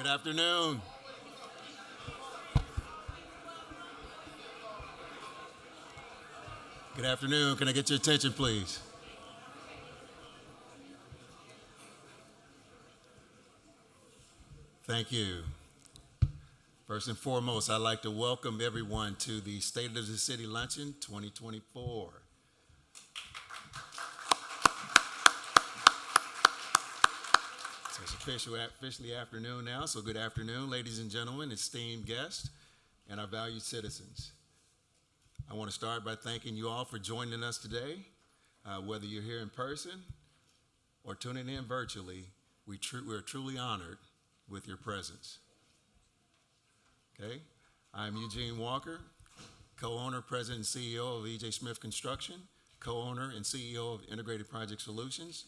Good afternoon. Good afternoon. Can I get your attention, please? Thank you. First and foremost, I'd like to welcome everyone to the State of the City Luncheon 2024. So it's officially afternoon now, so good afternoon, ladies and gentlemen, esteemed guests, and our valued citizens. I want to start by thanking you all for joining us today. Whether you're here in person or tuning in virtually, we're truly honored with your presence. Okay, I'm Eugene Walker, co-owner, president, and CEO of E.J. Smith Construction, co-owner and CEO of Integrated Project Solutions.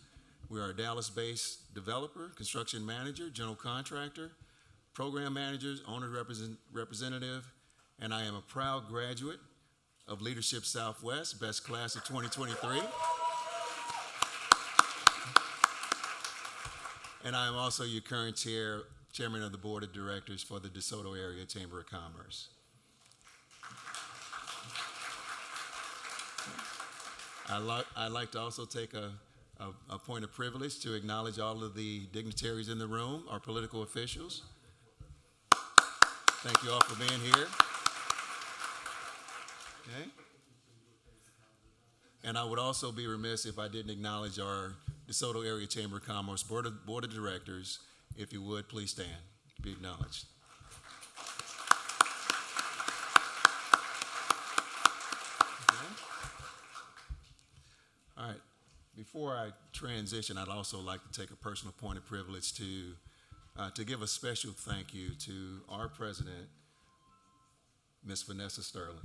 We are a Dallas-based developer, construction manager, general contractor, program manager, owner representative, and I am a proud graduate of Leadership Southwest, best class of 2023. And I am also your current chairman of the board of directors for the DeSoto Area Chamber of Commerce. I'd like to also take a point of privilege to acknowledge all of the dignitaries in the room, our political officials. Thank you all for being here. Okay. And I would also be remiss if I didn't acknowledge our DeSoto Area Chamber of Commerce Board of Directors. If you would, please stand to be acknowledged. Okay. All right. Before I transition, I'd also like to take a personal point of privilege to give a special thank you to our president, Ms. Vanessa Sterling.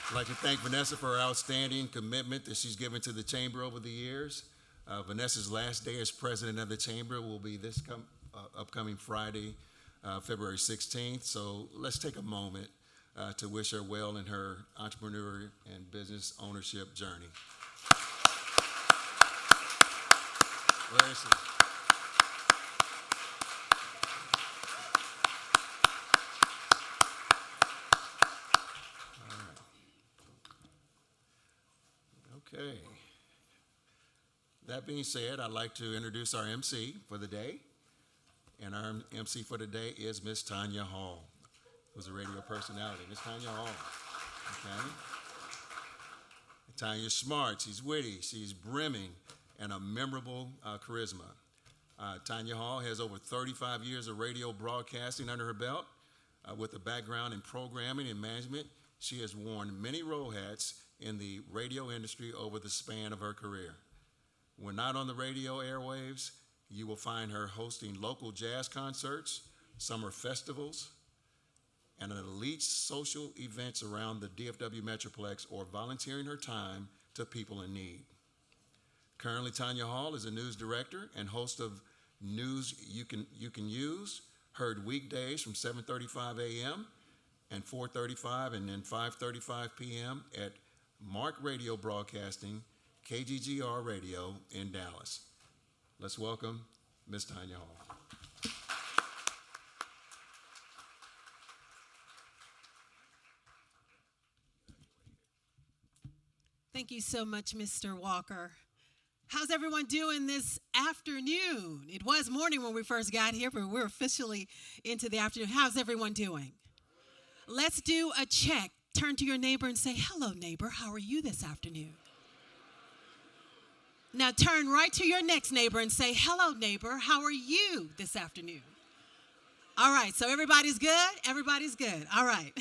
I'd like to thank Vanessa for her outstanding commitment that she's given to the Chamber over the years. Vanessa's last day as president of the Chamber will be this upcoming Friday, February 16th. So let's take a moment to wish her well in her entrepreneur and business ownership journey. Where is she? Okay. That being said, I'd like to introduce our MC for the day. And our MC for the day is Miss Tanya Hall, who's a radio personality. Miss Tanya Hall. Okay. Tanya's smart, she's witty, she's brimming, and a memorable charisma. Tanya Hall has over 35 years of radio broadcasting under her belt. With a background in programming and management, she has worn many role hats in the radio industry over the span of her career. When not on the radio airwaves, you will find her hosting local jazz concerts, summer festivals, and elite social events around the DFW Metroplex, or volunteering her time to people in need. Currently, Tanya Hall is a news director and host of News You Can Use, heard weekdays from 7:35 a.m. and 4:35 and then 5:35 p.m. at Mark Radio Broadcasting, KGGR Radio in Dallas. Let's welcome Ms. Tanya Hall. Thank you so much, Mr. Walker. How's everyone doing this afternoon? It was morning when we first got here, but we're officially into the afternoon. How's everyone doing? Let's do a check. Turn to your neighbor and say, hello, neighbor. How are you this afternoon? Now turn right to your next neighbor and say, hello, neighbor. How are you this afternoon? All right, so everybody's good? Everybody's good. All right.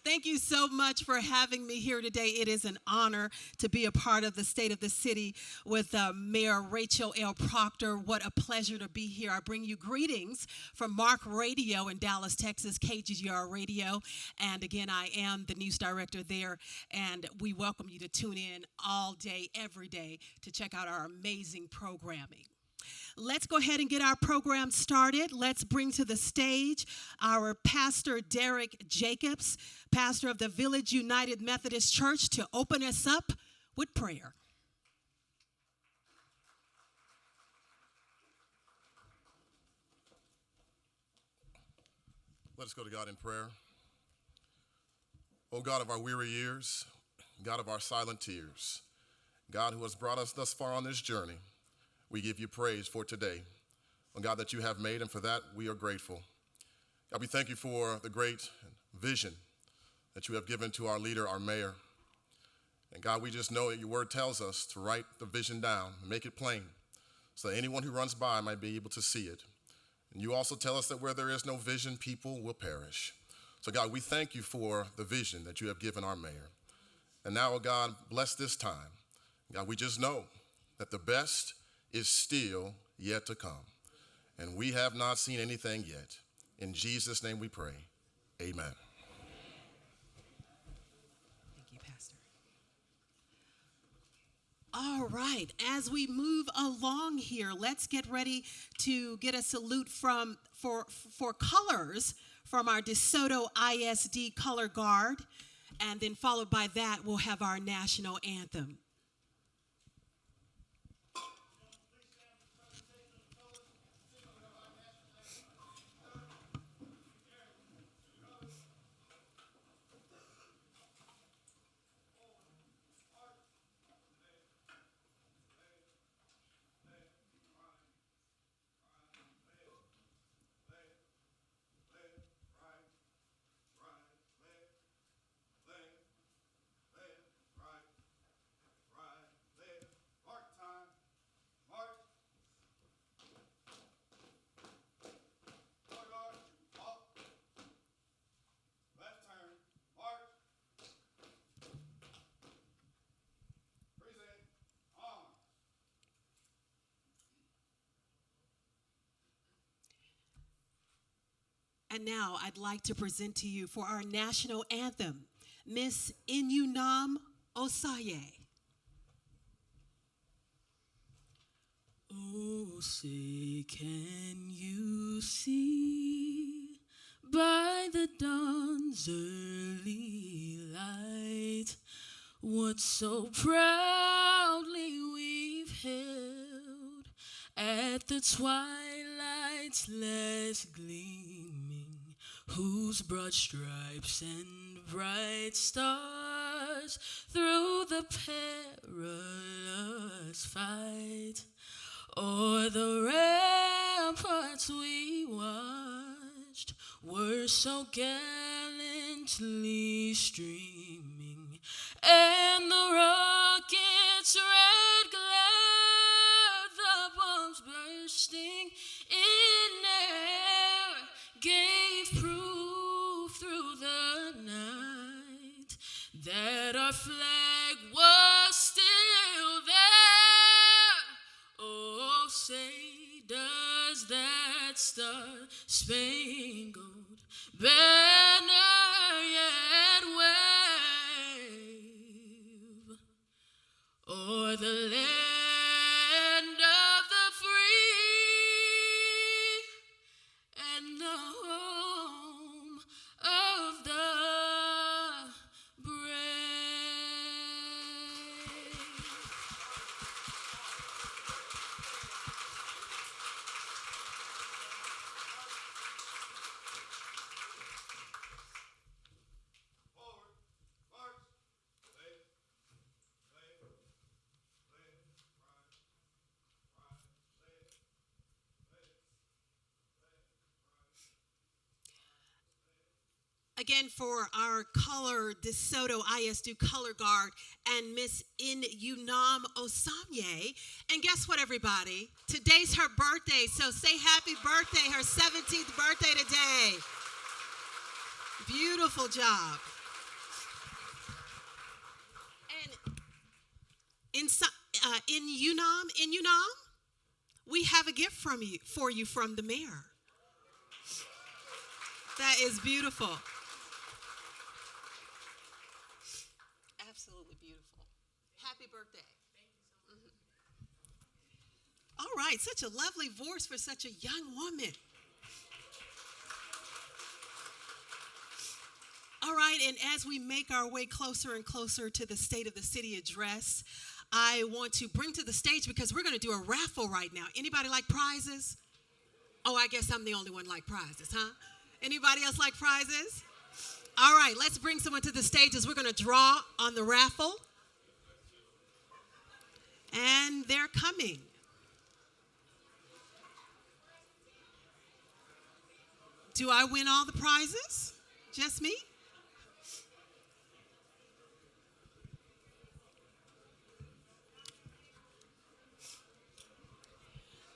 Thank you so much for having me here today. It is an honor to be a part of the State of the City with Mayor Rachel L. Proctor. What a pleasure to be here. I bring you greetings from Mark Radio in Dallas, Texas, KGGR Radio. And again, I am the news director there, and we welcome you to tune in all day, every day, to check out our amazing programming. Let's go ahead and get our program started. Let's bring to the stage our Pastor Derek Jacobs, pastor of the Village United Methodist Church, to open us up with prayer. Let us go to God in prayer. O God of our weary years, God of our silent tears, God who has brought us thus far on this journey, we give you praise for today. O God, that you have made, and for that we are grateful. God, we thank you for the great vision that you have given to our leader, our mayor. And God, we just know that your word tells us to write the vision down and make it plain so that anyone who runs by might be able to see it. And you also tell us that where there is no vision, people will perish. So God, we thank you for the vision that you have given our mayor. And now, oh God, bless this time. God, we just know that the best is still yet to come. And we have not seen anything yet. In Jesus' name we pray. Amen. Thank you, Pastor. All right, as we move along here, let's get ready to get a salute for colors from our DeSoto ISD color guard, and then followed by that, we'll have our national anthem. And now I'd like to present to you for our national anthem, Miss Inyunam Osaye. Oh, say, can you see by the dawn's early light what so proudly we've held at the twilight's last gleaming, whose broad stripes and bright stars through the perilous fight o'er the ramparts we watched were so gallantly streaming, and the rocket's red glare, the bombs bursting in air, gave proof through the night that our flag was still there. Oh, say, does that star-spangled banner yet wave o'er the land of the free and the home of the brave? Again, for our color DeSoto ISD color guard and Miss Inyunam Osamye. And guess what, everybody? Today's her birthday, so say happy birthday, her 17th birthday today. Beautiful job. And Inyunam, we have a gift for you from the mayor. That is beautiful. Absolutely beautiful. Happy birthday. Thank you so much. All right, such a lovely voice for such a young woman. All right, and as we make our way closer and closer to the State of the City address, I want to bring to the stage, because we're going to do a raffle right now. Anybody like prizes? Oh, I guess I'm the only one like prizes, huh? Anybody else like prizes? All right, let's bring someone to the stage as we're going to draw on the raffle. And they're coming. Do I win all the prizes? Just me?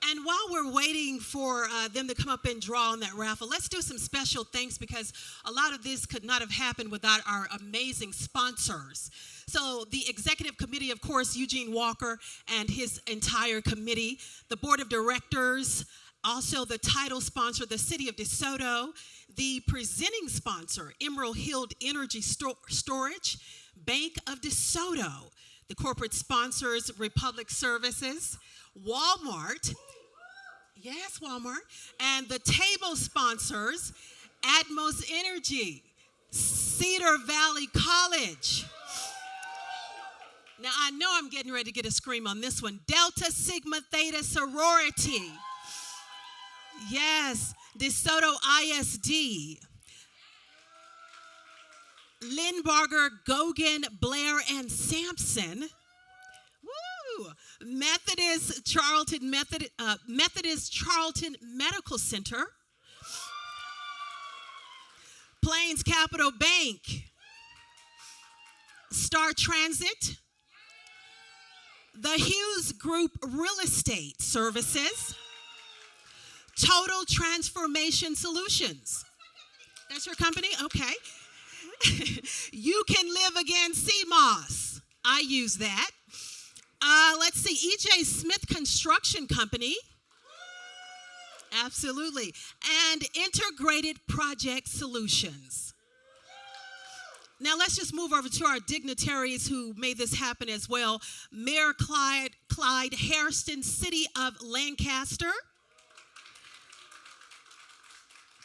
And while we're waiting for them to come up and draw on that raffle, let's do some special thanks because a lot of this could not have happened without our amazing sponsors. So the executive committee, of course, Eugene Walker and his entire committee, the board of directors, also the title sponsor, the City of DeSoto, the presenting sponsor, Emerald Hill Energy Storage, Bank of DeSoto, the corporate sponsors, Republic Services, Walmart, yes, Walmart, and the table sponsors, Atmos Energy, Cedar Valley College. Now, I know I'm getting ready to get a scream on this one. Delta Sigma Theta Sorority. Yes, DeSoto ISD. Lindbarger, Gogan, Blair, and Sampson. Woo! Methodist Charlton Medical Center. Plains Capital Bank. Star Transit. The Hughes Group Real Estate Services. Total Transformation Solutions. That's your company? Okay. You Can Live Again CMOS. I use that. Let's see, E.J. Smith Construction Company. Absolutely. And Integrated Project Solutions. Now let's just move over to our dignitaries who made this happen as well. Mayor Clyde Hairston, City of Lancaster.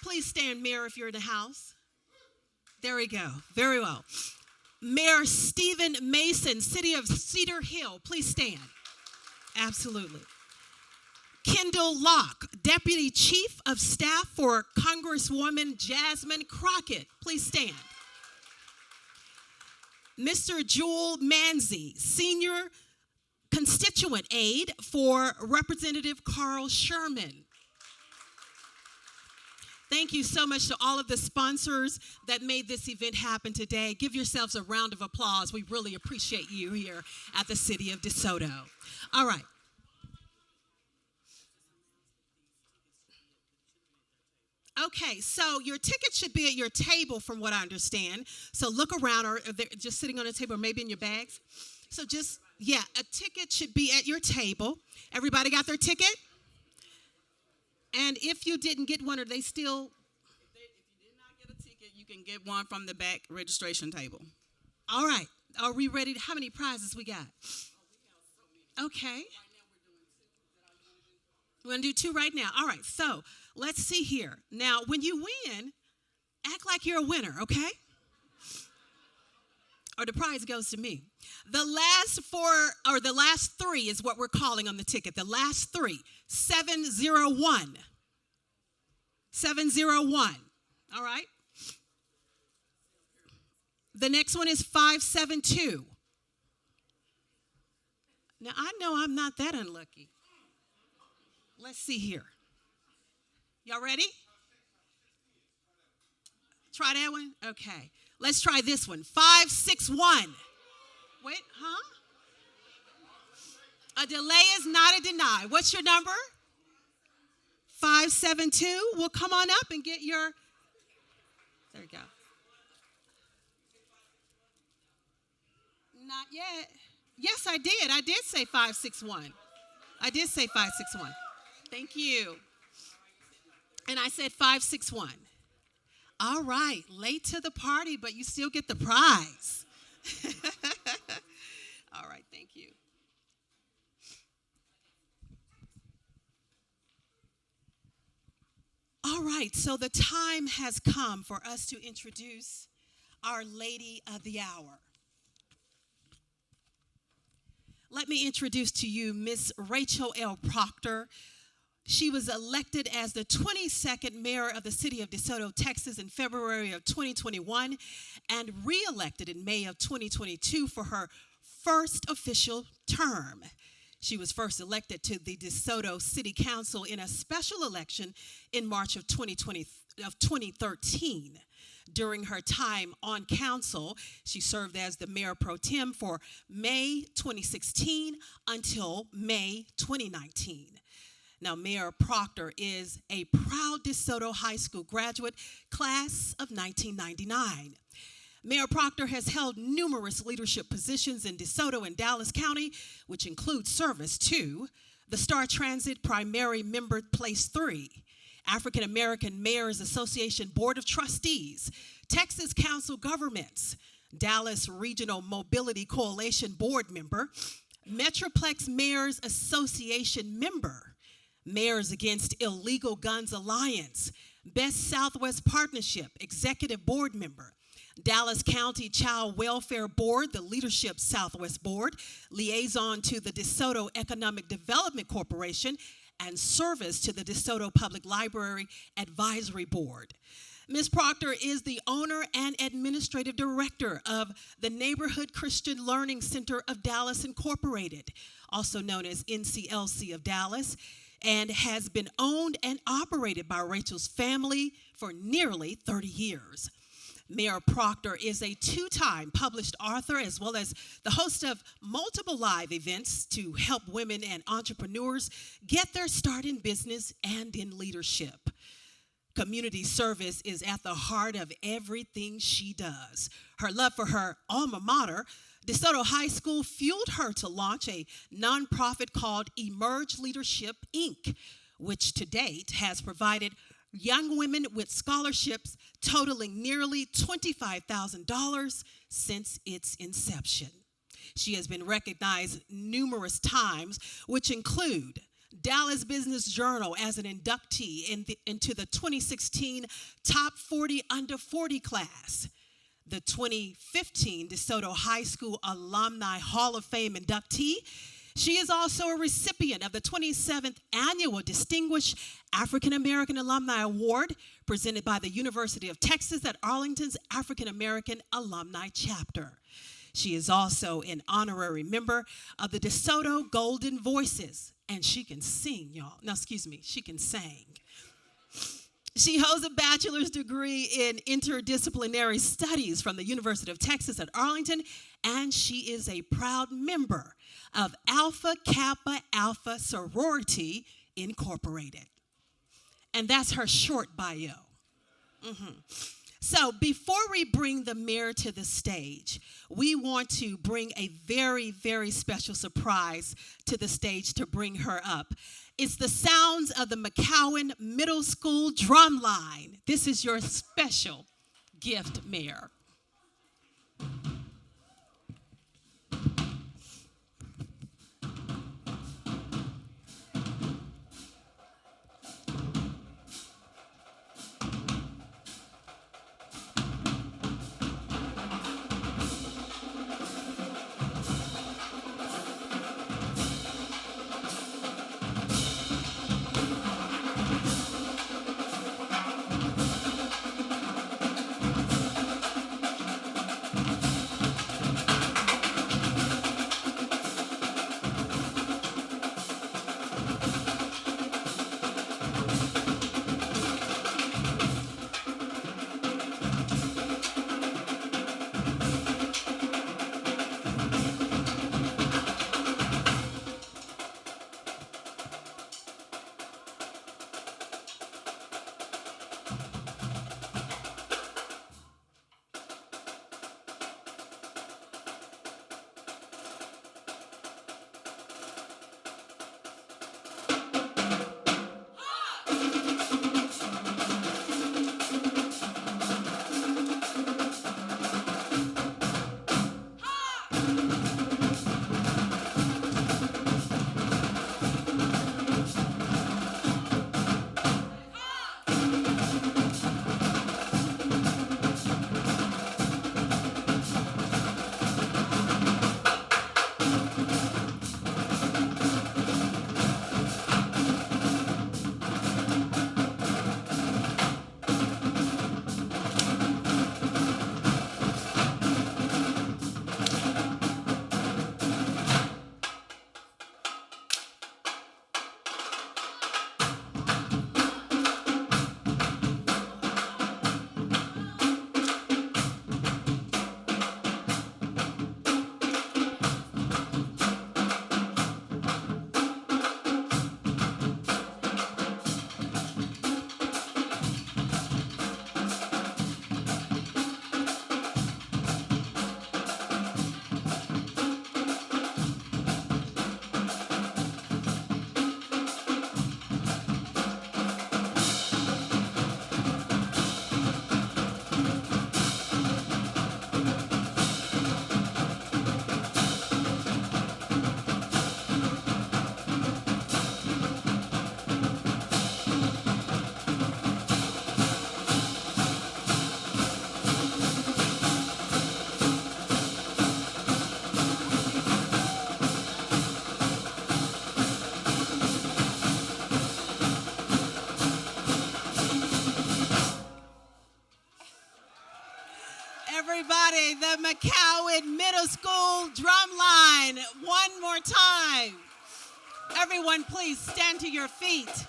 Please stand, Mayor, if you're in the house. There we go. Very well. Mayor Stephen Mason, City of Cedar Hill. Please stand. Absolutely. Kendall Locke, Deputy Chief of Staff for Congresswoman Jasmine Crockett. Please stand. Mr. Jewel Manzi, Senior Constituent Aide for Representative Carl Sherman. Thank you so much to all of the sponsors that made this event happen today. Give yourselves a round of applause. We really appreciate you here at the City of DeSoto. All right. Okay, so your ticket should be at your table from what I understand. So look around, or they're just sitting on a table, or maybe in your bags. So just, yeah, a ticket should be at your table. Everybody got their ticket? And if you didn't get one, are they still? If you did not get a ticket, you can get one from the back registration table. All right. Are we ready? How many prizes we got? Okay. We're going to do 2 right now. All right. So let's see here. Now, when you win, act like you're a winner, okay? Or the prize goes to me. The last 4, or the last 3 is what we're calling on the ticket. The last 3, 701. 701. All right? The next one is 572. Now, I know I'm not that unlucky. Let's see here. Y'all ready? Try that one? Okay. Let's try this one. 561. Wait, huh? A delay is not a deny. What's your number? 572. Well, come on up and get your. There you go. Not yet. Yes, I did. I did say 561. I did say 561. Thank you. And I said 561. All right, late to the party, but you still get the prize. All right, thank you. All right, so the time has come for us to introduce our Lady of the Hour. Let me introduce to you Miss Rachel L. Proctor. She was elected as the 22nd mayor of the city of DeSoto, Texas in February of 2021 and re-elected in May of 2022 for her first official term. She was first elected to the DeSoto City Council in a special election in March of 2013. During her time on council, she served as the mayor pro tem for May 2016 until May 2019. Now, Mayor Proctor is a proud DeSoto High School graduate, class of 1999. Mayor Proctor has held numerous leadership positions in DeSoto and Dallas County, which include service to the Star Transit Primary Member Place 3, African American Mayors Association Board of Trustees, Texas Council Governments, Dallas Regional Mobility Coalition Board Member, Metroplex Mayors Association Member, Mayors Against Illegal Guns Alliance, Best Southwest Partnership Executive Board Member, Dallas County Child Welfare Board, the Leadership Southwest Board, liaison to the DeSoto Economic Development Corporation, and service to the DeSoto Public Library Advisory Board. Ms. Proctor is the owner and administrative director of the Neighborhood Christian Learning Center of Dallas Incorporated, also known as NCLC of Dallas, and has been owned and operated by Rachel's family for nearly 30 years. Mayor Proctor is a two-time published author as well as the host of multiple live events to help women and entrepreneurs get their start in business and in leadership. Community service is at the heart of everything she does. Her love for her alma mater, DeSoto High School, fueled her to launch a nonprofit called Emerge Leadership, Inc., which to date has provided young women with scholarships totaling nearly $25,000 since its inception. She has been recognized numerous times, which include Dallas Business Journal as an inductee into the 2016 Top 40 Under 40 class, the 2015 DeSoto High School Alumni Hall of Fame inductee. She is also a recipient of the 27th Annual Distinguished African American Alumni Award presented by the University of Texas at Arlington's African American Alumni Chapter. She is also an honorary member of the DeSoto Golden Voices, and she can sing, y'all. No, excuse me, she can sing. She holds a bachelor's degree in interdisciplinary studies from the University of Texas at Arlington, and she is a proud member of Alpha Kappa Alpha Sorority Incorporated. And that's her short bio. So before we bring the mayor to the stage, we want to bring a very, very special surprise to the stage to bring her up. It's the sounds of the McCowan Middle School drum line. This is your special gift, Mayor. by the McCowan Middle School drum line one more time. Everyone, please stand to your feet.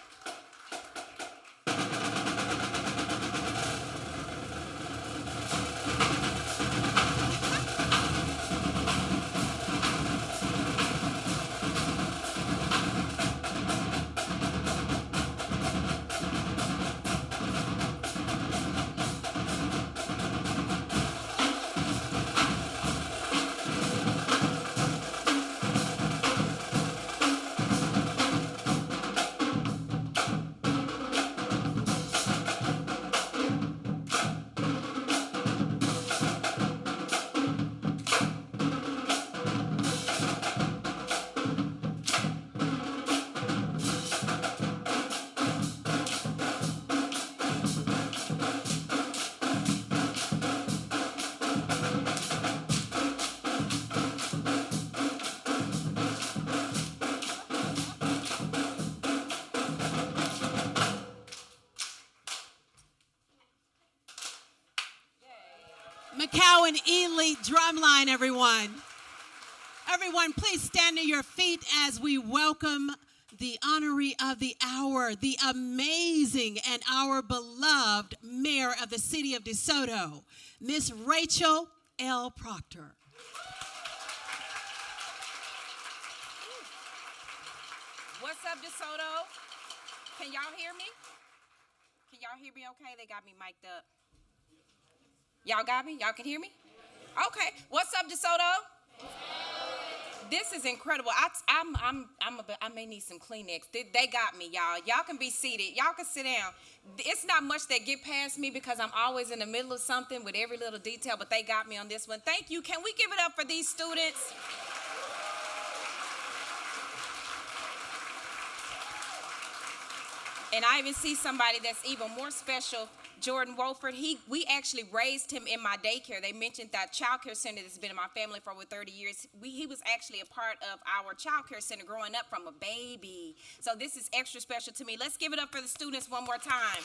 McCowan Elite Drumline, everyone. Everyone, please stand to your feet as we welcome the honoree of the hour, the amazing and our beloved mayor of the City of DeSoto, Miss Rachel L. Proctor. What's up, DeSoto? Can y'all hear me? Can y'all hear me okay? They got me mic'd up. Y'all got me? Y'all can hear me? Okay. What's up, DeSoto? This is incredible. I may need some Kleenex. They got me, y'all. Y'all can be seated. Y'all can sit down. It's not much that get past me because I'm always in the middle of something with every little detail, but they got me on this one. Thank you. Can we give it up for these students? And I even see somebody that's even more special, Jordan Wolford. We actually raised him in my daycare. They mentioned that child care center that's been in my family for over 30 years. He was actually a part of our child care center growing up from a baby. So this is extra special to me. Let's give it up for the students one more time.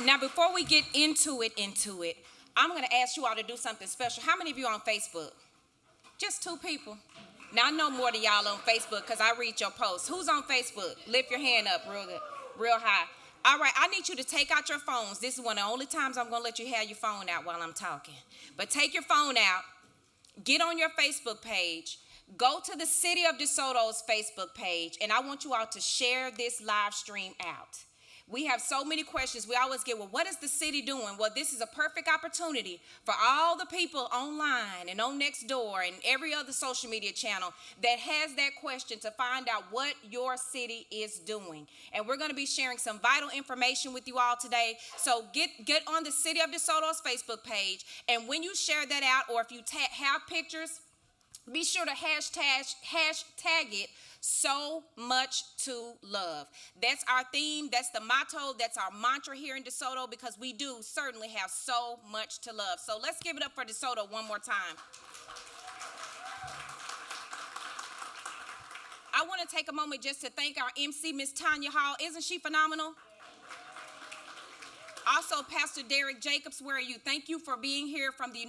Now, before we get into it, I'm going to ask you all to do something special. How many of you are on Facebook? Just 2 people. Now, I know more than y'all on Facebook because I read your posts. Who's on Facebook? Lift your hand up real good, real high. All right, I need you to take out your phones. This is one of the only times I'm going to let you have your phone out while I'm talking. But take your phone out, get on your Facebook page, go to the City of DeSoto's Facebook page, and I want you all to share this live stream out. We have so many questions. We always get, well, what is the city doing? Well, this is a perfect opportunity for all the people online and on Nextdoor and every other social media channel that has that question to find out what your city is doing. And we're going to be sharing some vital information with you all today. So get on the City of DeSoto's Facebook page. And when you share that out, or if you have pictures, be sure to hashtag it So Much to Love. That's our theme. That's the motto. That's our mantra here in DeSoto because we do certainly have so much to love. So let's give it up for DeSoto one more time. I want to take a moment just to thank our MC, Miss Tanya Hall. Isn't she phenomenal? Also, Pastor Derek Jacobs, where are you? Thank you for being here from the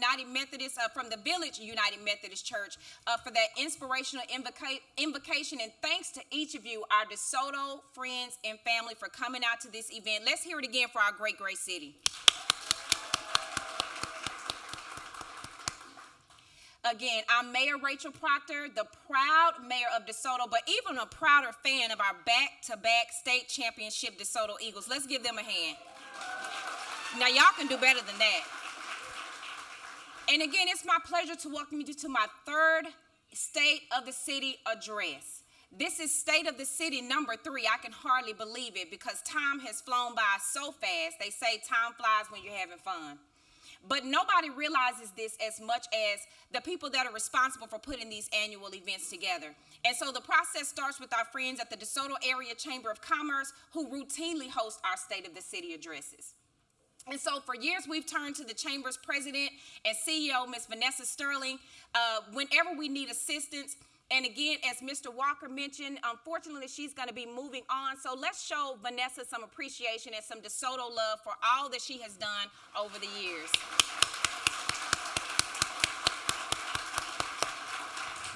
from the Village United Methodist Church for that inspirational invocation. And thanks to each of you, our DeSoto friends and family, for coming out to this event. Let's hear it again for our great, great city. Again, I'm Mayor Rachel Proctor, the proud mayor of DeSoto, but even a prouder fan of our back-to-back state championship DeSoto Eagles. Let's give them a hand. Now, y'all can do better than that. And again, it's my pleasure to welcome you to my 3rd State of the City address. This is State of the City number 3. I can hardly believe it because time has flown by so fast. They say time flies when you're having fun. But nobody realizes this as much as the people that are responsible for putting these annual events together. And so the process starts with our friends at the DeSoto Area Chamber of Commerce, who routinely host our State of the City addresses. And so for years, we've turned to the Chamber's president and CEO, Ms. Vanessa Sterling, whenever we need assistance And again, as Mr. Walker mentioned, unfortunately, she's going to be moving on. So let's show Vanessa some appreciation and some DeSoto love for all that she has done over the years.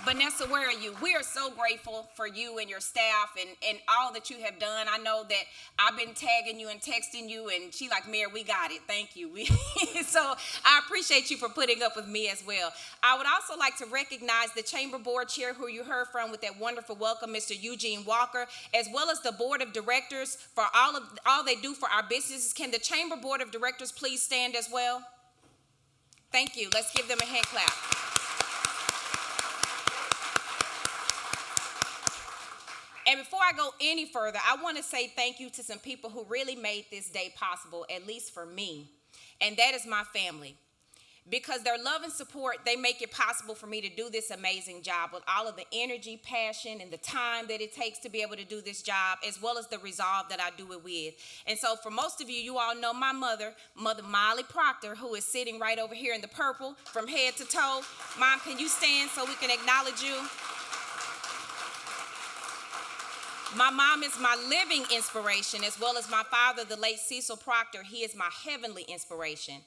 Vanessa, where are you? We are so grateful for you and your staff and all that you have done. I know that I've been tagging you and texting you, and she like, Mayor, we got it. Thank you. So I appreciate you for putting up with me as well. I would also like to recognize the Chamber Board Chair who you heard from with that wonderful welcome, Mr. Eugene Walker, as well as the Board of Directors for all they do for our businesses. Can the Chamber Board of Directors please stand as well? Thank you. Let's give them a hand clap. And before I go any further, I want to say thank you to some people who really made this day possible, at least for me, and that is my family. Because their love and support, they make it possible for me to do this amazing job with all of the energy, passion, and the time that it takes to be able to do this job, as well as the resolve that I do it with. And so for most of you, you all know my mother, Mother Molly Proctor, who is sitting right over here in the purple from head to toe. Mom, can you stand so we can acknowledge you? My mom is my living inspiration, as well as my father, the late Cecil Proctor. He is my heavenly inspiration.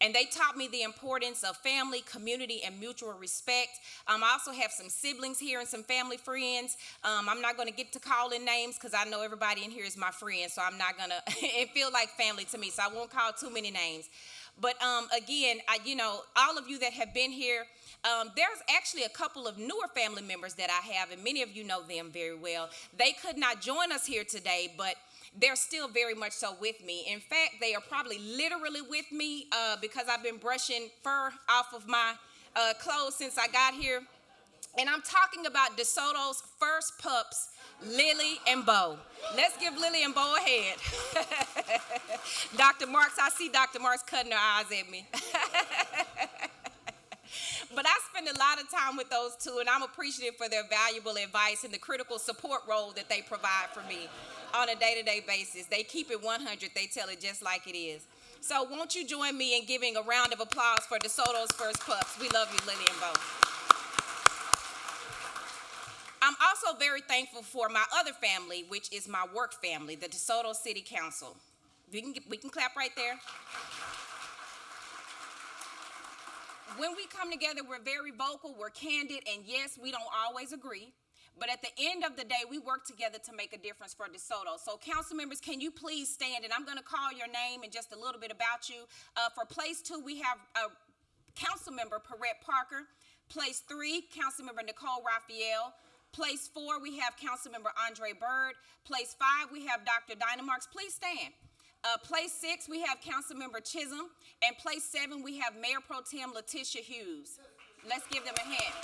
And they taught me the importance of family, community, and mutual respect. I also have some siblings here and some family friends. I'm not going to get to calling names because I know everybody in here is my friend, so I'm not going to, it feels like family to me, so I won't call too many names. But again, all of you that have been here, there's actually a couple of newer family members that I have, and many of you know them very well. They could not join us here today, but they're still very much so with me. In fact, they are probably literally with me because I've been brushing fur off of my clothes since I got here. And I'm talking about DeSoto's first pups, Lily and Bo. Let's give Lily and Bo a hand. Dr. Marks, I see Dr. Marks cutting her eyes at me. But I spend a lot of time with those two, and I'm appreciative for their valuable advice and the critical support role that they provide for me on a day-to-day basis. They keep it 100. They tell it just like it is. So won't you join me in giving a round of applause for DeSoto's first pups. We love you, Lily and Bo. I'm also very thankful for my other family, which is my work family, the DeSoto City Council. We can clap right there. When we come together, we're very vocal, we're candid, and yes, we don't always agree. But at the end of the day, we work together to make a difference for DeSoto. So council members, can you please stand? And I'm going to call your name and just a little bit about you. For place 2, we have council member Perrette Parker. Place 3, council member Nicole Raphael. Place 4, we have council member Andre Bird. Place 5, we have Dr. Dinah Marks. Please stand. Place 6, we have Councilmember Chisholm. And place 7, we have Mayor Pro Tem Letitia Hughes. Let's give them a hand.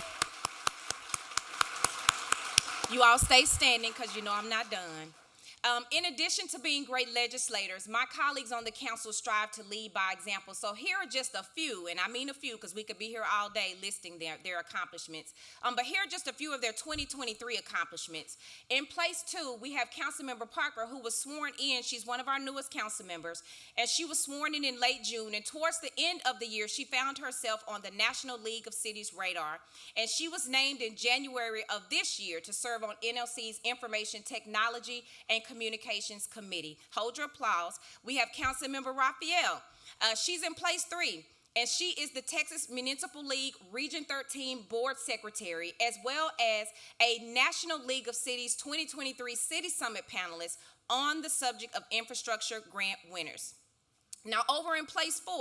You all stay standing because you know I'm not done. In addition to being great legislators, my colleagues on the council strive to lead by example. So here are just a few, and I mean a few because we could be here all day listing their accomplishments. But here are just a few of their 2023 accomplishments. In place 2, we have Councilmember Parker, who was sworn in. She's one of our newest council members, and she was sworn in late June. And towards the end of the year, she found herself on the National League of Cities radar, and she was named in January of this year to serve on NLC's Information Technology and Communications Committee. Hold your applause. We have Councilmember Raphael. She's in place 3, and she is the Texas Municipal League Region 13 Board Secretary, as well as a National League of Cities 2023 City Summit panelist on the subject of infrastructure grant winners. Now, over in place 4,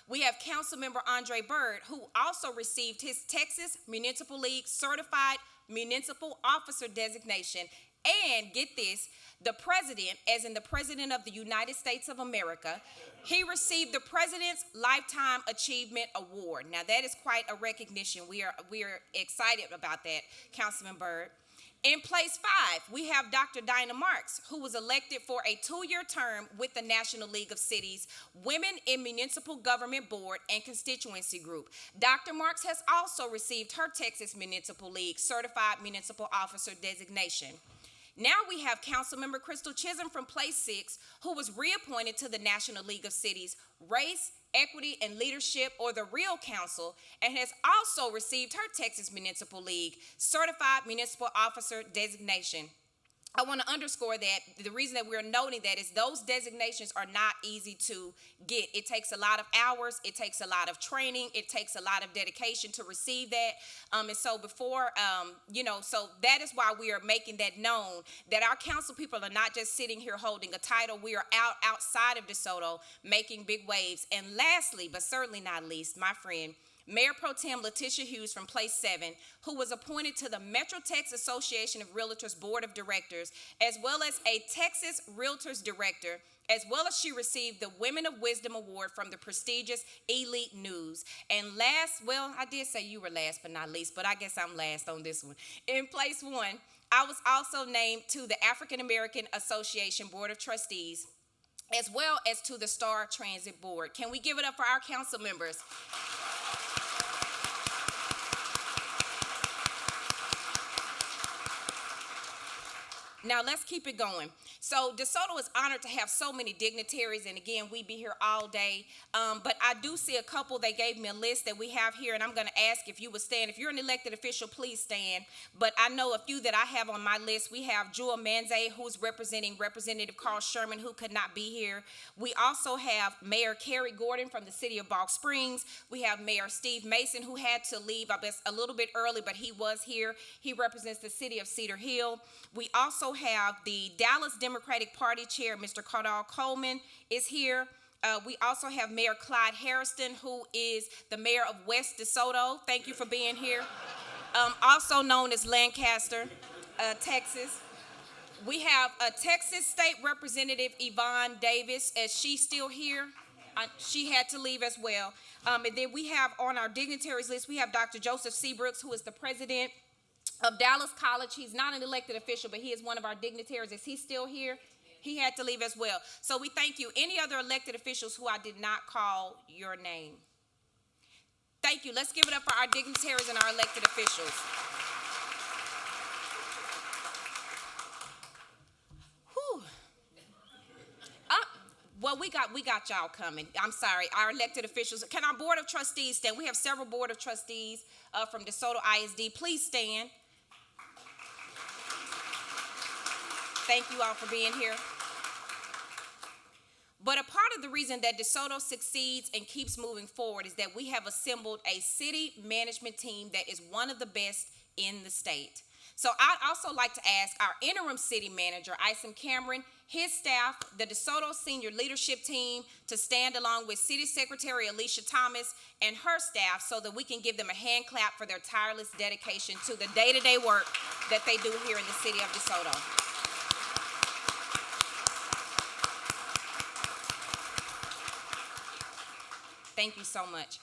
we have Councilmember Andre Bird, who also received his Texas Municipal League Certified Municipal Officer designation. And get this, the president, as in the President of the United States of America, he received the President's Lifetime Achievement Award. Now, that is quite a recognition. We are excited about that, Councilman Bird. In place 5, we have Dr. Dinah Marks, who was elected for a 2-year term with the National League of Cities Women in Municipal Government Board and Constituency Group. Dr. Marks has also received her Texas Municipal League Certified Municipal Officer designation. Now we have Councilmember Crystal Chisholm from place 6, who was reappointed to the National League of Cities Race, Equity and Leadership, or the Real Council, and has also received her Texas Municipal League Certified Municipal Officer designation. I want to underscore that the reason that we're noting that is those designations are not easy to get. It takes a lot of hours. It takes a lot of training. It takes a lot of dedication to receive that. And so so that is why we are making that known, that our council people are not just sitting here holding a title. We are outside of DeSoto making big waves. And lastly, but certainly not least, my friend, Mayor Pro Tem Letitia Hughes from Place 7, who was appointed to the Metro Tex Association of Realtors Board of Directors, as well as a Texas Realtors Director, as well as she received the Women of Wisdom Award from the prestigious Elite News. And last, well, I did say you were last but not least, but I guess I'm last on this one. In Place 1, I was also named to the African American Association Board of Trustees, as well as to the Star Transit Board. Can we give it up for our council members? Now, let's keep it going. So, DeSoto is honored to have so many dignitaries, and again, we be here all day. But I do see a couple. They gave me a list that we have here, and I'm going to ask if you would stand. If you're an elected official, please stand. But I know a few that I have on my list. We have Jewel Manze, who's representing Representative Carl Sherman, who could not be here. We also have Mayor Kerry Gordon from the city of Balk Springs. We have Mayor Steve Mason, who had to leave, I guess, a little bit early, but he was here. He represents the city of Cedar Hill. We also have the Dallas Democratic Party Chair, Mr. Cardall Coleman, is here. We also have Mayor Clyde Harrison, who is the mayor of West DeSoto. Thank you for being here. Also known as Lancaster, Texas. We have Texas State Representative Yvonne Davis. Is she still here? She had to leave as well. And then we have on our dignitaries list, we have Dr. Joseph Seabrooks, who is the president of Dallas College. He's not an elected official, but he is one of our dignitaries. Is he still here? He had to leave as well. So we thank you. Any other elected officials who I did not call your name? Thank you. Let's give it up for our dignitaries and our elected officials. Whew. Well, we got y'all coming. I'm sorry, our elected officials. Can our Board of Trustees stand? We have several Board of Trustees from DeSoto ISD. Please stand. Thank you all for being here. But a part of the reason that DeSoto succeeds and keeps moving forward is that we have assembled a city management team that is one of the best in the state. So I'd also like to ask our interim city manager, Isom Cameron, his staff, the DeSoto senior leadership team, to stand along with City Secretary Alicia Thomas and her staff so that we can give them a hand clap for their tireless dedication to the day-to-day work that they do here in the city of DeSoto. Thank you so much.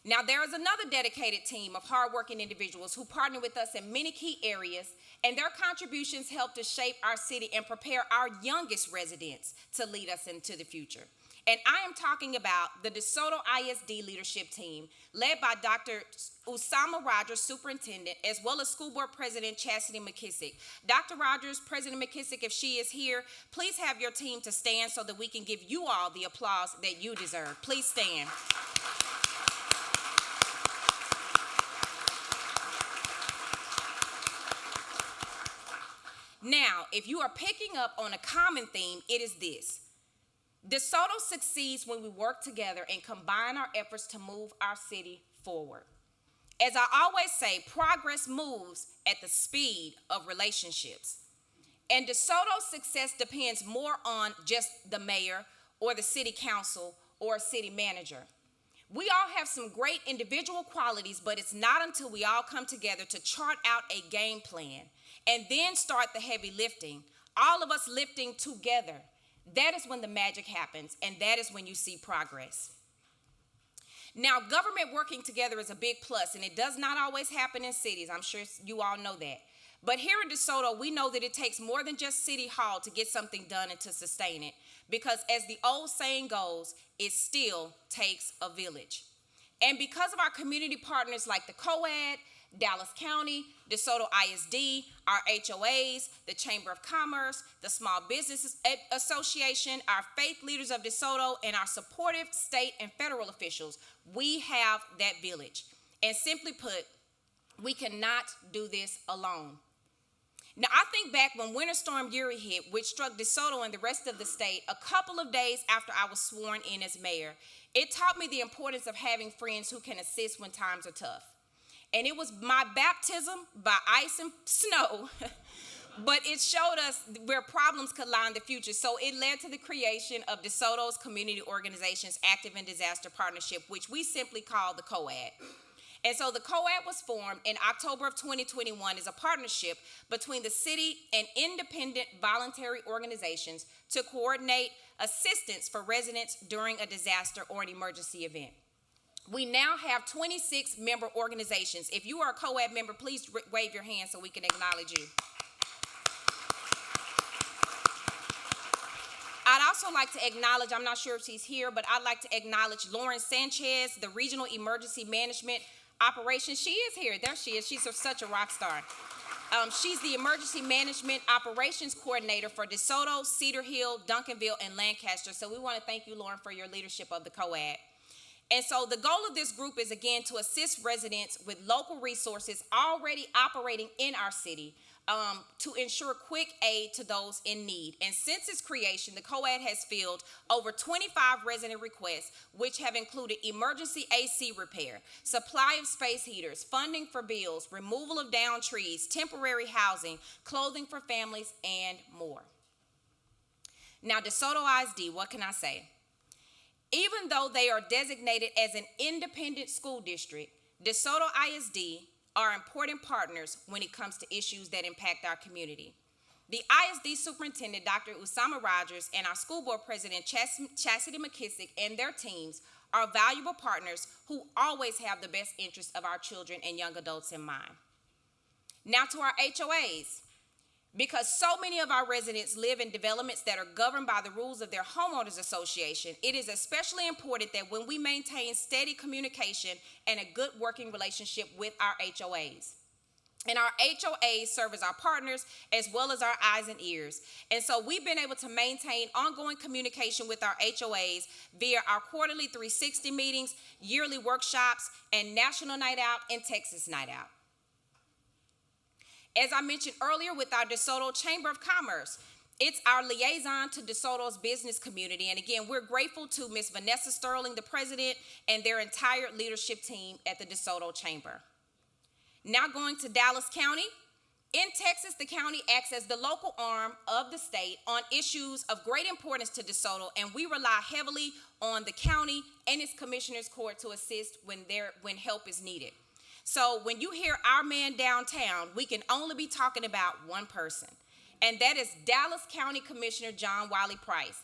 Now, there is another dedicated team of hardworking individuals who partner with us in many key areas, and their contributions help to shape our city and prepare our youngest residents to lead us into the future. And I am talking about the DeSoto ISD leadership team, led by Dr. Usama Rogers, superintendent, as well as school board president Chastity McKissick. Dr. Rogers, President McKissick, if she is here, please have your team to stand so that we can give you all the applause that you deserve. Please stand. Now, if you are picking up on a common theme, it is this. DeSoto succeeds when we work together and combine our efforts to move our city forward. As I always say, progress moves at the speed of relationships. And DeSoto's success depends more on just the mayor or the city council or a city manager. We all have some great individual qualities, but it's not until we all come together to chart out a game plan and then start the heavy lifting, all of us lifting together. That is when the magic happens, and that is when you see progress. Now, government working together is a big plus, and it does not always happen in cities. I'm sure you all know that. But here in DeSoto, we know that it takes more than just City Hall to get something done and to sustain it. Because as the old saying goes, it still takes a village. And because of our community partners like the COAD, Dallas County, DeSoto ISD, our HOAs, the Chamber of Commerce, the Small Business Association, our faith leaders of DeSoto, and our supportive state and federal officials. We have that village. And simply put, we cannot do this alone. Now, I think back when Winter Storm Uri hit, which struck DeSoto and the rest of the state a couple of days after I was sworn in as mayor. It taught me the importance of having friends who can assist when times are tough. And it was my baptism by ice and snow, but it showed us where problems could lie in the future. So it led to the creation of DeSoto's Community Organizations Active in Disaster Partnership, which we simply call the COAD. And so the COAD was formed in October of 2021 as a partnership between the city and independent voluntary organizations to coordinate assistance for residents during a disaster or an emergency event. We now have 26 member organizations. If you are a COAD member, please wave your hand so we can acknowledge you. I'd also like to acknowledge, I'm not sure if she's here, but I'd like to acknowledge Lauren Sanchez, the Regional Emergency Management Operations. She is here. There she is. She's such a rock star. She's the Emergency Management Operations Coordinator for DeSoto, Cedar Hill, Duncanville, and Lancaster. So we want to thank you, Lauren, for your leadership of the COAD. And so the goal of this group is, again, to assist residents with local resources already operating in our city to ensure quick aid to those in need. And since its creation, the COAD has fielded over 25 resident requests, which have included emergency AC repair, supply of space heaters, funding for bills, removal of downed trees, temporary housing, clothing for families, and more. Now, DeSoto ISD, what can I say? Even though they are designated as an independent school district, DeSoto ISD are important partners when it comes to issues that impact our community. The ISD superintendent, Dr. Usama Rogers, and our school board president, Chastity McKissick, and their teams are valuable partners who always have the best interests of our children and young adults in mind. Now to our HOAs. Because so many of our residents live in developments that are governed by the rules of their homeowners association, it is especially important that when we maintain steady communication and a good working relationship with our HOAs. And our HOAs serve as our partners as well as our eyes and ears. And so we've been able to maintain ongoing communication with our HOAs via our quarterly 360 meetings, yearly workshops, and National Night Out and Texas Night Out. As I mentioned earlier with our DeSoto Chamber of Commerce, it's our liaison to DeSoto's business community. And again, we're grateful to Ms. Vanessa Sterling, the president, and their entire leadership team at the DeSoto Chamber. Now going to Dallas County. In Texas, the county acts as the local arm of the state on issues of great importance to DeSoto, and we rely heavily on the county and its commissioners court to assist when help is needed. So when you hear our man downtown, we can only be talking about one person, and that is Dallas County Commissioner John Wiley Price.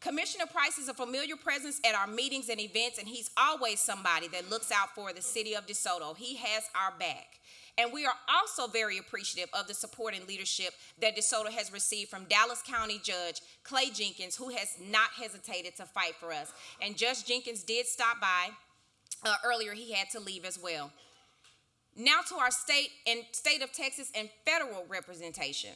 Commissioner Price is a familiar presence at our meetings and events, and he's always somebody that looks out for the city of DeSoto. He has our back. And we are also very appreciative of the support and leadership that DeSoto has received from Dallas County Judge Clay Jenkins, who has not hesitated to fight for us. And Judge Jenkins did stop by earlier. He had to leave as well. Now to our state of Texas and federal representation.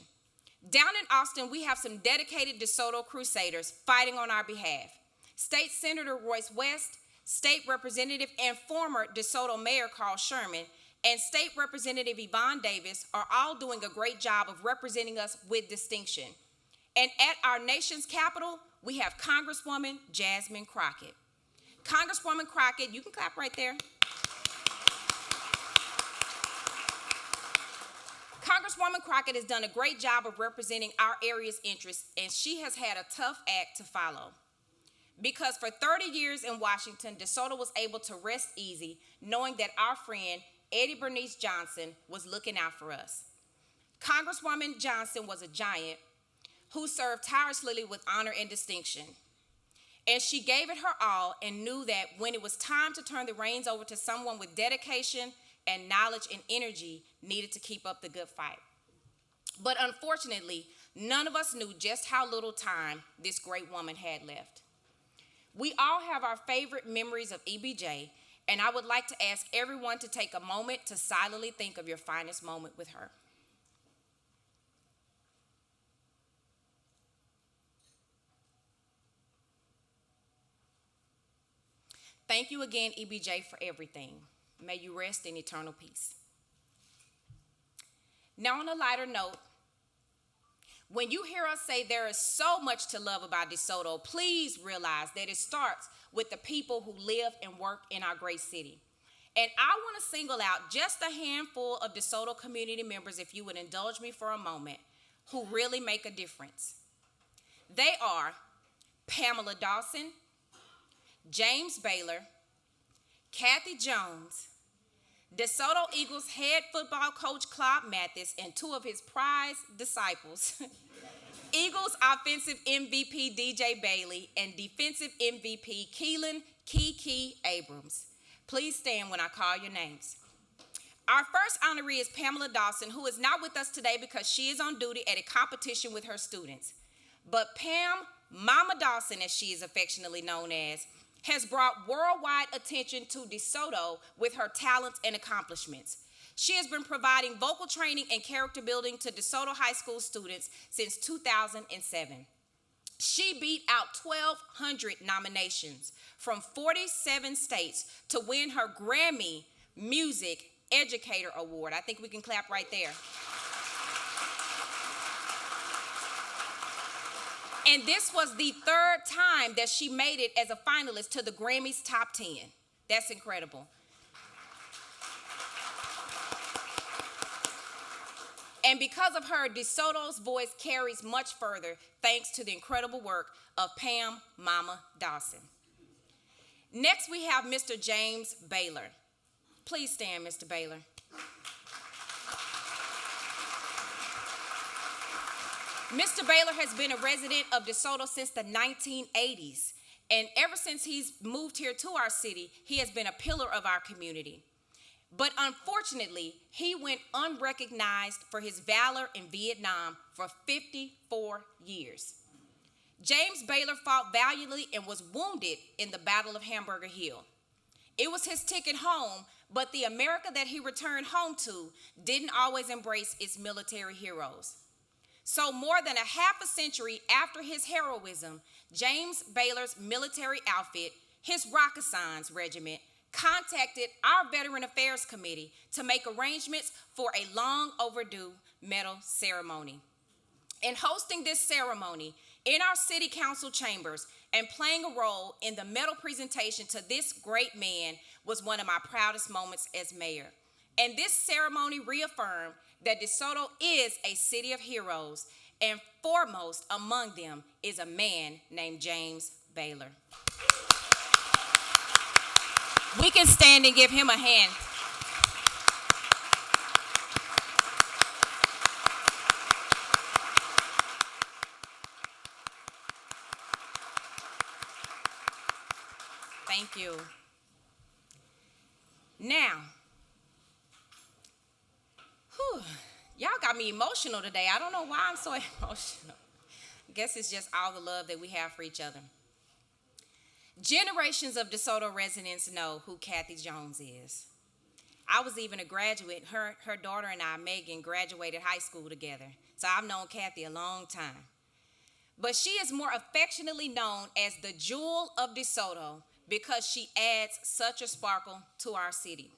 Down in Austin, we have some dedicated DeSoto crusaders fighting on our behalf. State Senator Royce West, State Representative and former DeSoto Mayor Carl Sherman, and State Representative Yvonne Davis are all doing a great job of representing us with distinction. And at our nation's capital, we have Congresswoman Jasmine Crockett. Congresswoman Crockett, you can clap right there. Congresswoman Crockett has done a great job of representing our area's interests, and she has had a tough act to follow. Because for 30 years in Washington, DeSoto was able to rest easy knowing that our friend Eddie Bernice Johnson was looking out for us. Congresswoman Johnson was a giant who served tirelessly with honor and distinction. And she gave it her all and knew that when it was time to turn the reins over to someone with dedication and knowledge and energy needed to keep up the good fight. But unfortunately, none of us knew just how little time this great woman had left. We all have our favorite memories of EBJ, And I would like to ask everyone to take a moment to silently think of your finest moment with her. Thank you again, EBJ, for everything. May you rest in eternal peace. Now, on a lighter note, when you hear us say there is so much to love about DeSoto, please realize that it starts with the people who live and work in our great city. And I want to single out just a handful of DeSoto community members, if you would indulge me for a moment, who really make a difference. They are Pamela Dawson, James Baylor, Kathy Jones, DeSoto Eagles head football coach Claude Mathis, and two of his prized disciples, Eagles offensive MVP DJ Bailey and defensive MVP Keelan Kiki Abrams. Please stand when I call your names. Our first honoree is Pamela Dawson, who is not with us today because she is on duty at a competition with her students. But Pam, Mama Dawson, as she is affectionately known as, has brought worldwide attention to DeSoto with her talents and accomplishments. She has been providing vocal training and character building to DeSoto High School students since 2007. She beat out 1,200 nominations from 47 states to win her Grammy Music Educator Award. I think we can clap right there. And this was the third time that she made it as a finalist to the Grammys Top 10. That's incredible. And because of her, DeSoto's voice carries much further thanks to the incredible work of Pam Mama Dawson. Next, we have Mr. James Baylor. Please stand, Mr. Baylor. Mr. Baylor has been a resident of DeSoto since the 1980s, and ever since he's moved here to our city, he has been a pillar of our community. But unfortunately, he went unrecognized for his valor in Vietnam for 54 years. James Baylor fought valiantly and was wounded in the Battle of Hamburger Hill. It was his ticket home, but the America that he returned home to didn't always embrace its military heroes. So more than a half a century after his heroism, James Baylor's military outfit, his Rakkasans Regiment, contacted our Veteran Affairs Committee to make arrangements for a long overdue medal ceremony. In hosting this ceremony in our city council chambers and playing a role in the medal presentation to this great man was one of my proudest moments as mayor. And this ceremony reaffirmed that DeSoto is a city of heroes, and foremost among them is a man named James Baylor. We can stand and give him a hand. Thank you. Now, y'all got me emotional today. I don't know why I'm so emotional. I guess it's just all the love that we have for each other. Generations of DeSoto residents know who Kathy Jones is. I was even a graduate. Her daughter and I, Megan, graduated high school together. So I've known Kathy a long time. But she is more affectionately known as the Jewel of DeSoto because she adds such a sparkle to our city.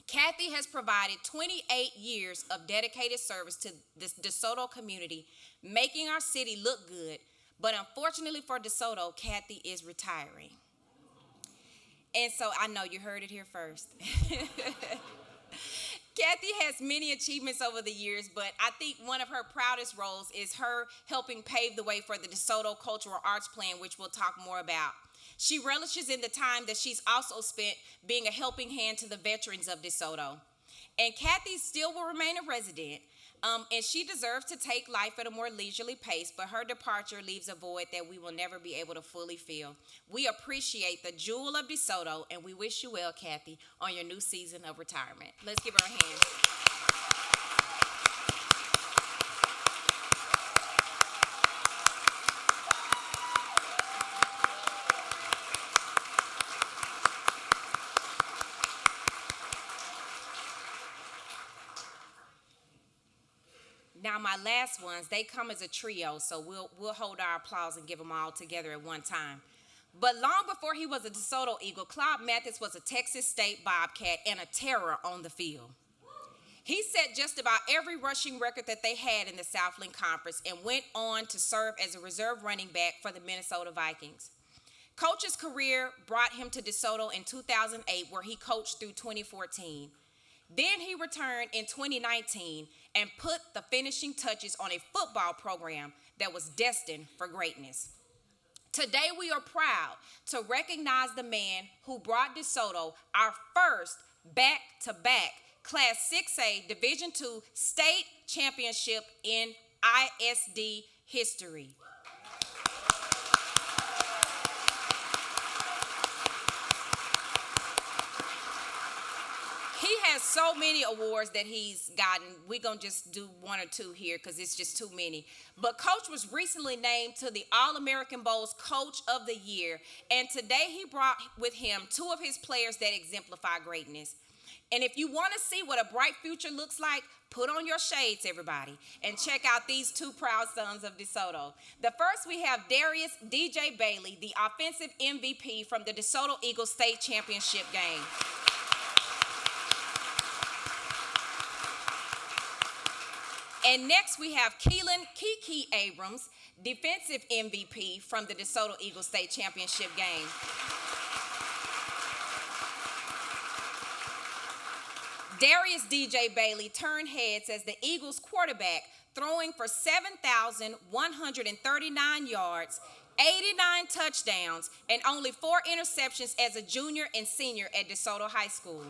Kathy has provided 28 years of dedicated service to this DeSoto community, making our city look good. But unfortunately for DeSoto, Kathy is retiring. And so I know you heard it here first. Kathy has many achievements over the years, but I think one of her proudest roles is her helping pave the way for the DeSoto Cultural Arts Plan, which we'll talk more about. She relishes in the time that she's also spent being a helping hand to the veterans of DeSoto. And Kathy still will remain a resident, and she deserves to take life at a more leisurely pace, but her departure leaves a void that we will never be able to fully fill. We appreciate the Jewel of DeSoto, and we wish you well, Kathy, on your new season of retirement. Let's give her a hand. Now my last ones, they come as a trio, so we'll hold our applause and give them all together at one time. But long before he was a DeSoto Eagle, Claude Mathis was a Texas State Bobcat and a terror on the field. He set just about every rushing record that they had in the Southland Conference and went on to serve as a reserve running back for the Minnesota Vikings. Coach's career brought him to DeSoto in 2008, where he coached through 2014. Then he returned in 2019 and put the finishing touches on a football program that was destined for greatness. Today we are proud to recognize the man who brought DeSoto our first back-to-back Class 6A Division II state championship in ISD history. He has so many awards that he's gotten. We're going to just do one or two here because it's just too many. But Coach was recently named to the All-American Bowl's Coach of the Year. And today he brought with him two of his players that exemplify greatness. And if you want to see what a bright future looks like, put on your shades, everybody, and check out these two proud sons of DeSoto. The first, we have Darius DJ Bailey, the offensive MVP from the DeSoto Eagles state championship game. And next we have Keelan Kiki Abrams, defensive MVP from the DeSoto Eagles state championship game. Darius DJ Bailey turned heads as the Eagles quarterback, throwing for 7,139 yards, 89 touchdowns, and only 4 interceptions as a junior and senior at DeSoto High School.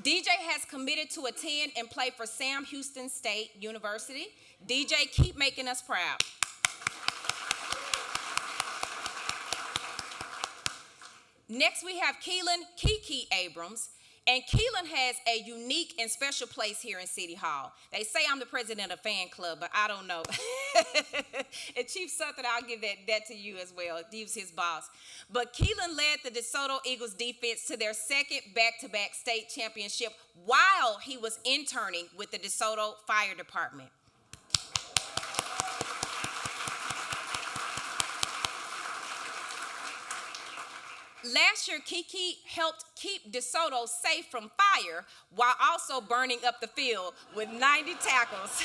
DJ has committed to attend and play for Sam Houston State University. DJ, keep making us proud. Next, we have Keelan Kiki Abrams. And Keelan has a unique and special place here in City Hall. They say I'm the president of fan club, but I don't know. And Chief Sutton, I'll give that to you as well. He was his boss. But Keelan led the DeSoto Eagles defense to their second back-to-back state championship while he was interning with the DeSoto Fire Department. Last year, Kiki helped keep DeSoto safe from fire while also burning up the field with 90 tackles.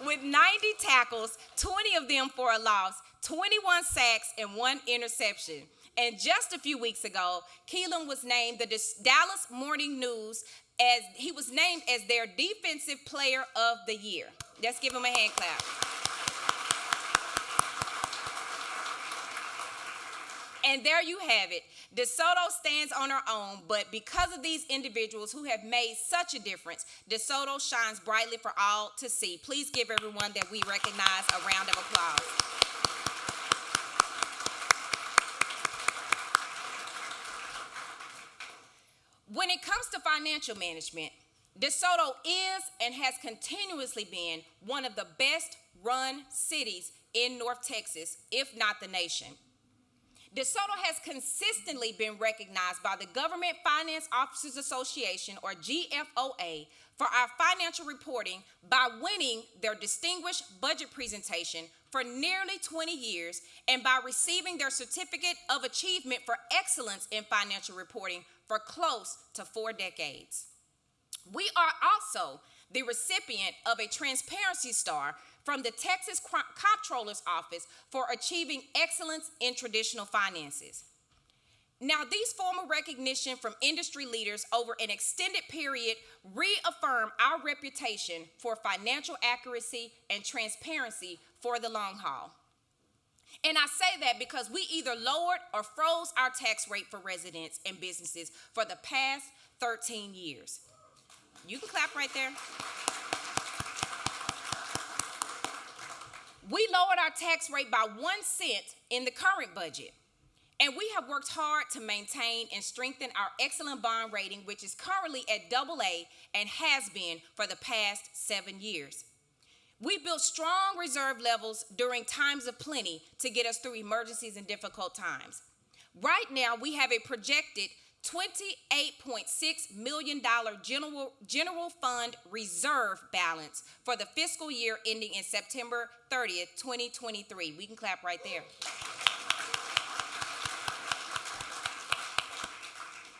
With 90 tackles, 20 of them for a loss, 21 sacks, and 1 interception. And just a few weeks ago, Keelan was named the Dallas Morning News as he was named as their Defensive Player of the Year. Let's give him a hand clap. And there you have it. DeSoto stands on our own, but because of these individuals who have made such a difference, DeSoto shines brightly for all to see. Please give everyone that we recognize a round of applause. When it comes to financial management, DeSoto is and has continuously been one of the best run cities in North Texas, if not the nation. DeSoto has consistently been recognized by the Government Finance Officers Association, or GFOA, for our financial reporting by winning their distinguished budget presentation for nearly 20 years and by receiving their Certificate of Achievement for Excellence in Financial Reporting for close to 4 decades. We are also the recipient of a Transparency Star from the Texas Comptroller's Office for achieving excellence in traditional finances. Now, these formal recognition from industry leaders over an extended period reaffirm our reputation for financial accuracy and transparency for the long haul. And I say that because we either lowered or froze our tax rate for residents and businesses for the past 13 years. You can clap right there. We lowered our tax rate by 1 cent in the current budget. And we have worked hard to maintain and strengthen our excellent bond rating, which is currently at AA and has been for the past 7 years. We built strong reserve levels during times of plenty to get us through emergencies and difficult times. Right now, we have a projected $28.6 million general fund reserve balance for the fiscal year ending in September 30th, 2023. We can clap right there.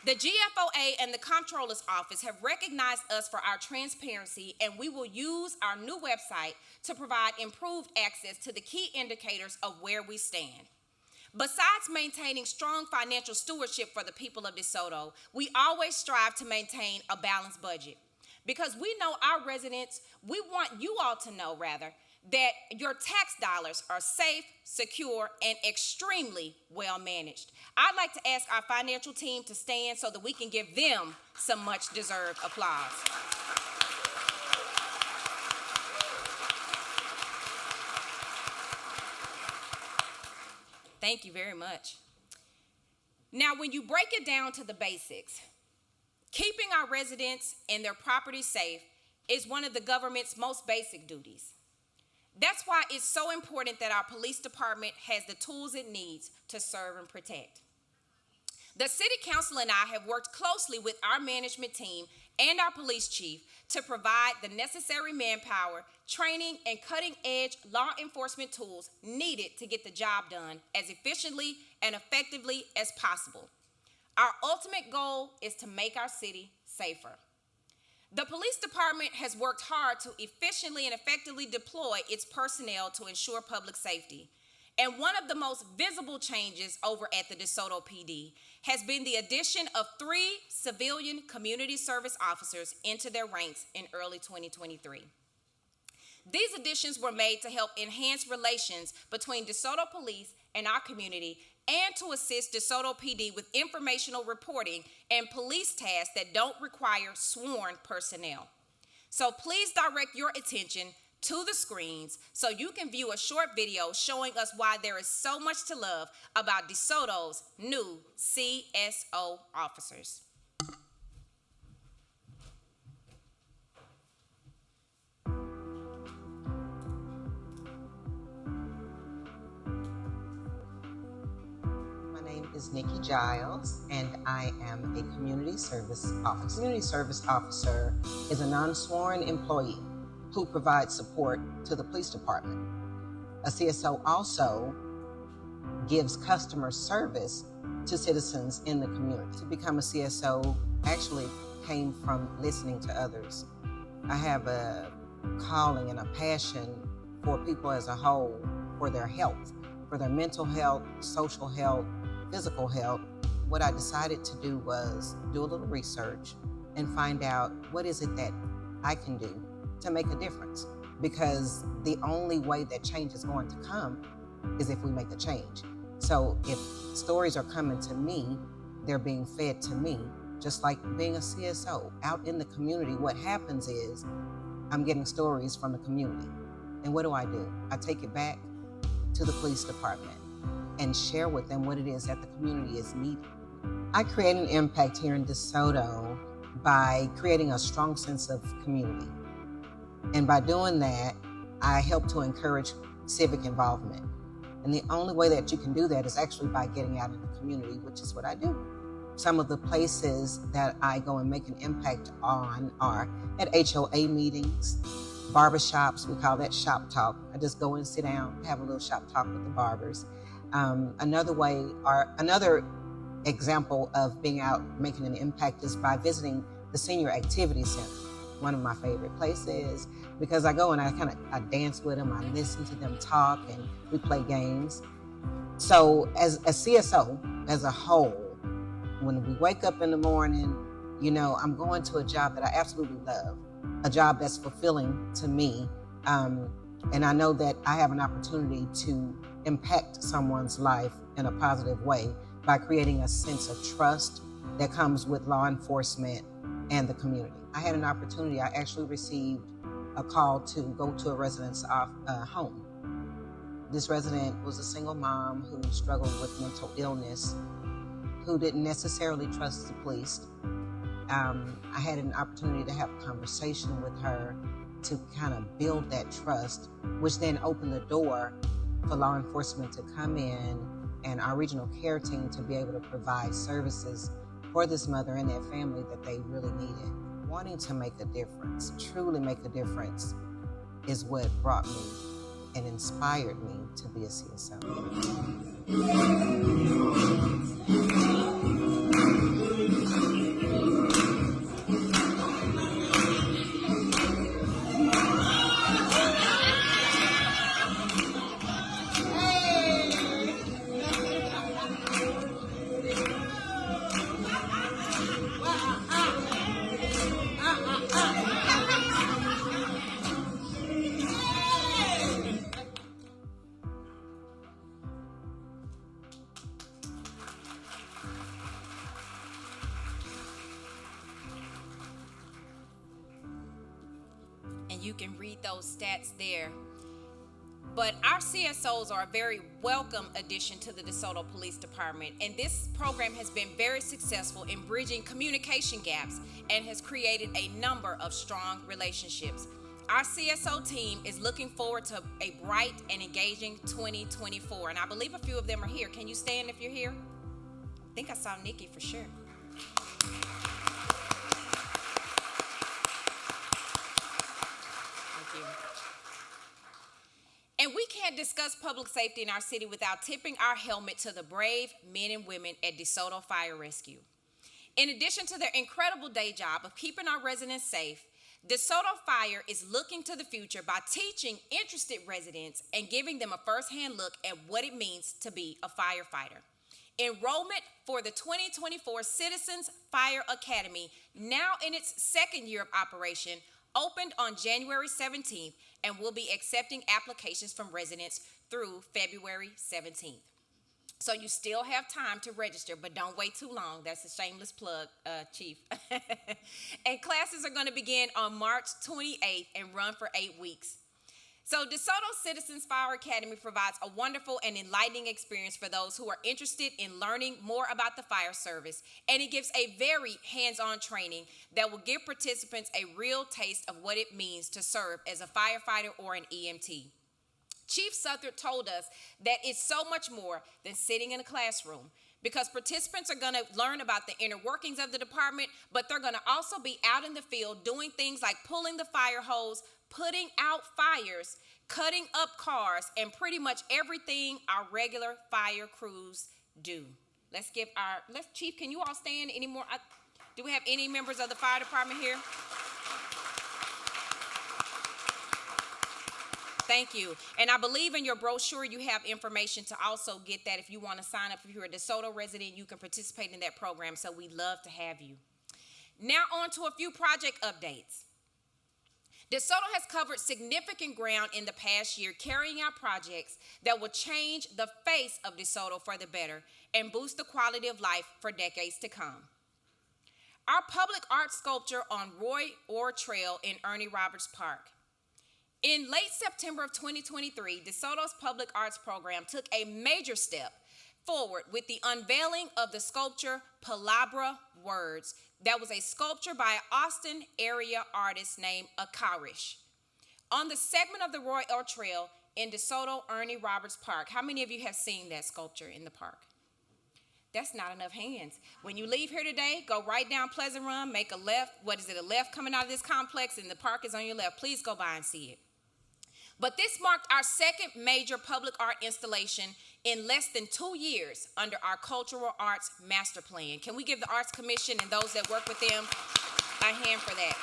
The GFOA and the Comptroller's Office have recognized us for our transparency, and we will use our new website to provide improved access to the key indicators of where we stand. Besides maintaining strong financial stewardship for the people of DeSoto, we always strive to maintain a balanced budget. Because we know our residents, we want you all to know, rather, that your tax dollars are safe, secure, and extremely well managed. I'd like to ask our financial team to stand so that we can give them some much deserved applause. Thank you very much. Now, when you break it down to the basics, keeping our residents and their property safe is one of the government's most basic duties. That's why it's so important that our police department has the tools it needs to serve and protect. The city council and I have worked closely with our management team and our police chief to provide the necessary manpower, training, and cutting-edge law enforcement tools needed to get the job done as efficiently and effectively as possible. Our ultimate goal is to make our city safer. The police department has worked hard to efficiently and effectively deploy its personnel to ensure public safety. And one of the most visible changes over at the DeSoto PD has been the addition of 3 civilian community service officers into their ranks in early 2023. These additions were made to help enhance relations between DeSoto Police and our community and to assist DeSoto PD with informational reporting and police tasks that don't require sworn personnel. So please direct your attention to the screens so you can view a short video showing us why there is so much to love about DeSoto's new CSO officers. My name is Nikki Giles, and I am a community service officer. Community service officer is a non-sworn employee who provides support to the police department. A CSO also gives customer service to citizens in the community. To become a CSO actually came from listening to others. I have a calling and a passion for people as a whole, for their health, for their mental health, social health, physical health. What I decided to do was do a little research and find out what is it that I can do to make a difference, because the only way that change is going to come is if we make a change. So if stories are coming to me, they're being fed to me, just like being a CSO out in the community. What happens is I'm getting stories from the community. And what do? I take it back to the police department and share with them what it is that the community is needing. I create an impact here in DeSoto by creating a strong sense of community. And by doing that, I help to encourage civic involvement. And the only way that you can do that is actually by getting out in the community, which is what I do. Some of the places that I go and make an impact on are at HOA meetings, barbershops. We call that shop talk. I just go and sit down, have a little shop talk with the barbers. Another example of being out making an impact is by visiting the Senior Activity Center, one of my favorite places, because I go and I dance with them, I listen to them talk, and we play games. So as a CSO, as a whole, when we wake up in the morning, I'm going to a job that I absolutely love, a job that's fulfilling to me. And I know that I have an opportunity to impact someone's life in a positive way by creating a sense of trust that comes with law enforcement and the community. I had an opportunity, I actually received a call to go to a resident's home. This resident was a single mom who struggled with mental illness, who didn't necessarily trust the police. I had an opportunity to have a conversation with her to kind of build that trust, which then opened the door for law enforcement to come in and our regional care team to be able to provide services for this mother and that family that they really needed. Wanting to make a difference, truly make a difference, is what brought me and inspired me to be a CSO. You can read those stats there. But our CSOs are a very welcome addition to the DeSoto Police Department, and this program has been very successful in bridging communication gaps and has created a number of strong relationships. Our CSO team is looking forward to a bright and engaging 2024, and I believe a few of them are here. Can you stand if you're here? I think I saw Nikki for sure. And we can't discuss public safety in our city without tipping our helmet to the brave men and women at DeSoto Fire Rescue. In addition to their incredible day job of keeping our residents safe, DeSoto Fire is looking to the future by teaching interested residents and giving them a firsthand look at what it means to be a firefighter. Enrollment for the 2024 Citizens Fire Academy, now in its second year of operation, opened on January 17th and will be accepting applications from residents through February 17th. So you still have time to register, but don't wait too long. That's a shameless plug, Chief. And classes are going to begin on March 28th and run for 8 weeks. So DeSoto Citizens Fire Academy provides a wonderful and enlightening experience for those who are interested in learning more about the fire service, and it gives a very hands-on training that will give participants a real taste of what it means to serve as a firefighter or an EMT. Chief Southard told us that it's so much more than sitting in a classroom, because participants are going to learn about the inner workings of the department, but they're going to also be out in the field doing things like pulling the fire hose, putting out fires, cutting up cars, and pretty much everything our regular fire crews do. Chief, can you all stand anymore? Do we have any members of the fire department here? Thank you. And I believe in your brochure you have information to also get that if you want to sign up. If you're a DeSoto resident, you can participate in that program, so we'd love to have you. Now on to a few project updates. DeSoto has covered significant ground in the past year, carrying out projects that will change the face of DeSoto for the better and boost the quality of life for decades to come. Our public art sculpture on Roy Orr Trail in Ernie Roberts Park. In late September of 2023, DeSoto's public arts program took a major step forward with the unveiling of the sculpture Palabra Words. That was a sculpture by an Austin area artist named Akarish on the segment of the Roy Orr Trail in DeSoto Ernie Roberts Park. How many of you have seen that sculpture in the park? That's not enough hands. When you leave here today, go right down Pleasant Run, make a left. A left coming out of this complex, and the park is on your left. Please go by and see it. But this marked our second major public art installation in less than 2 years under our Cultural Arts Master Plan. Can we give the Arts Commission and those that work with them a hand for that?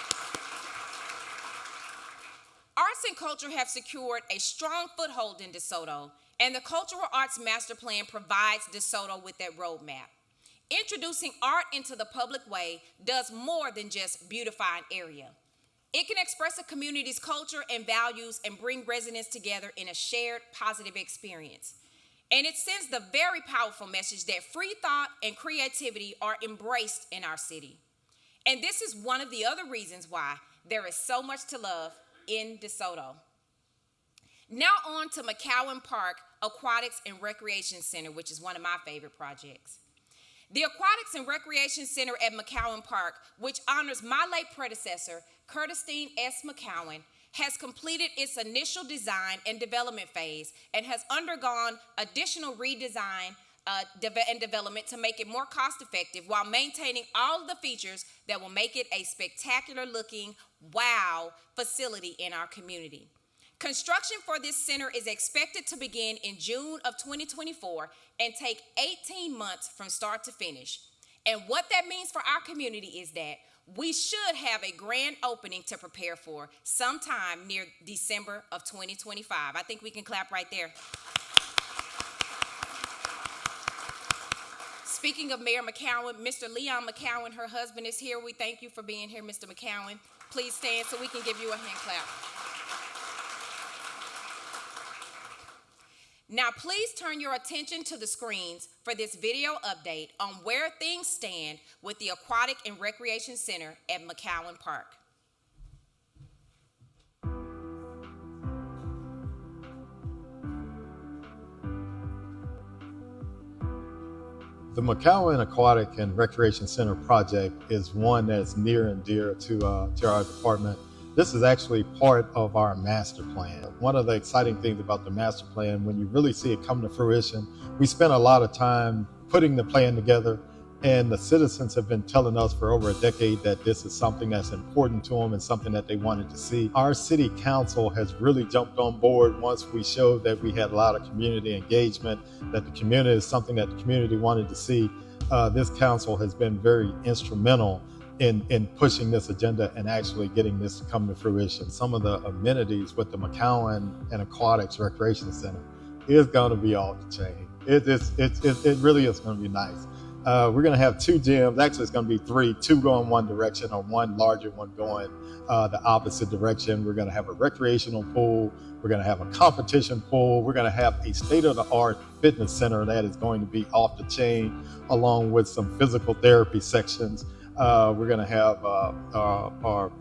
Arts and culture have secured a strong foothold in DeSoto, and the Cultural Arts Master Plan provides DeSoto with that roadmap. Introducing art into the public way does more than just beautify an area. It can express a community's culture and values and bring residents together in a shared positive experience. And it sends the very powerful message that free thought and creativity are embraced in our city. And this is one of the other reasons why there is so much to love in DeSoto. Now on to McCowan Park Aquatics and Recreation Center, which is one of my favorite projects. The Aquatics and Recreation Center at McCowan Park, which honors my late predecessor, Curtistine S. McCowan, has completed its initial design and development phase and has undergone additional redesign, and development to make it more cost effective while maintaining all of the features that will make it a spectacular looking wow facility in our community. Construction for this center is expected to begin in June of 2024 and take 18 months from start to finish. And what that means for our community is that we should have a grand opening to prepare for sometime near December of 2025. I think we can clap right there. Speaking of Mayor McCowan, Mr. Leon McCowan, her husband, is here. We thank you for being here, Mr. McCowan. Please stand so we can give you a hand clap. Now, please turn your attention to the screens for this video update on where things stand with the Aquatic and Recreation Center at McCowan Park. The McCowan Aquatic and Recreation Center project is one that's near and dear to our department. This is actually part of our master plan. One of the exciting things about the master plan, when you really see it come to fruition, we spent a lot of time putting the plan together, and the citizens have been telling us for over a decade that this is something that's important to them and something that they wanted to see. Our city council has really jumped on board once we showed that we had a lot of community engagement, that the community is something that the community wanted to see. This council has been very instrumental in pushing this agenda and actually getting this to come to fruition. Some of the amenities with the McCowan and Aquatics Recreation Center is going to be off the chain. It really is going to be nice. We're going to have 2 gyms. Actually, it's going to be 3, 2 going one direction or one larger one going the opposite direction. We're going to have a recreational pool. We're going to have a competition pool. We're going to have a state-of-the-art fitness center that is going to be off the chain, along with some physical therapy sections. We're going to have our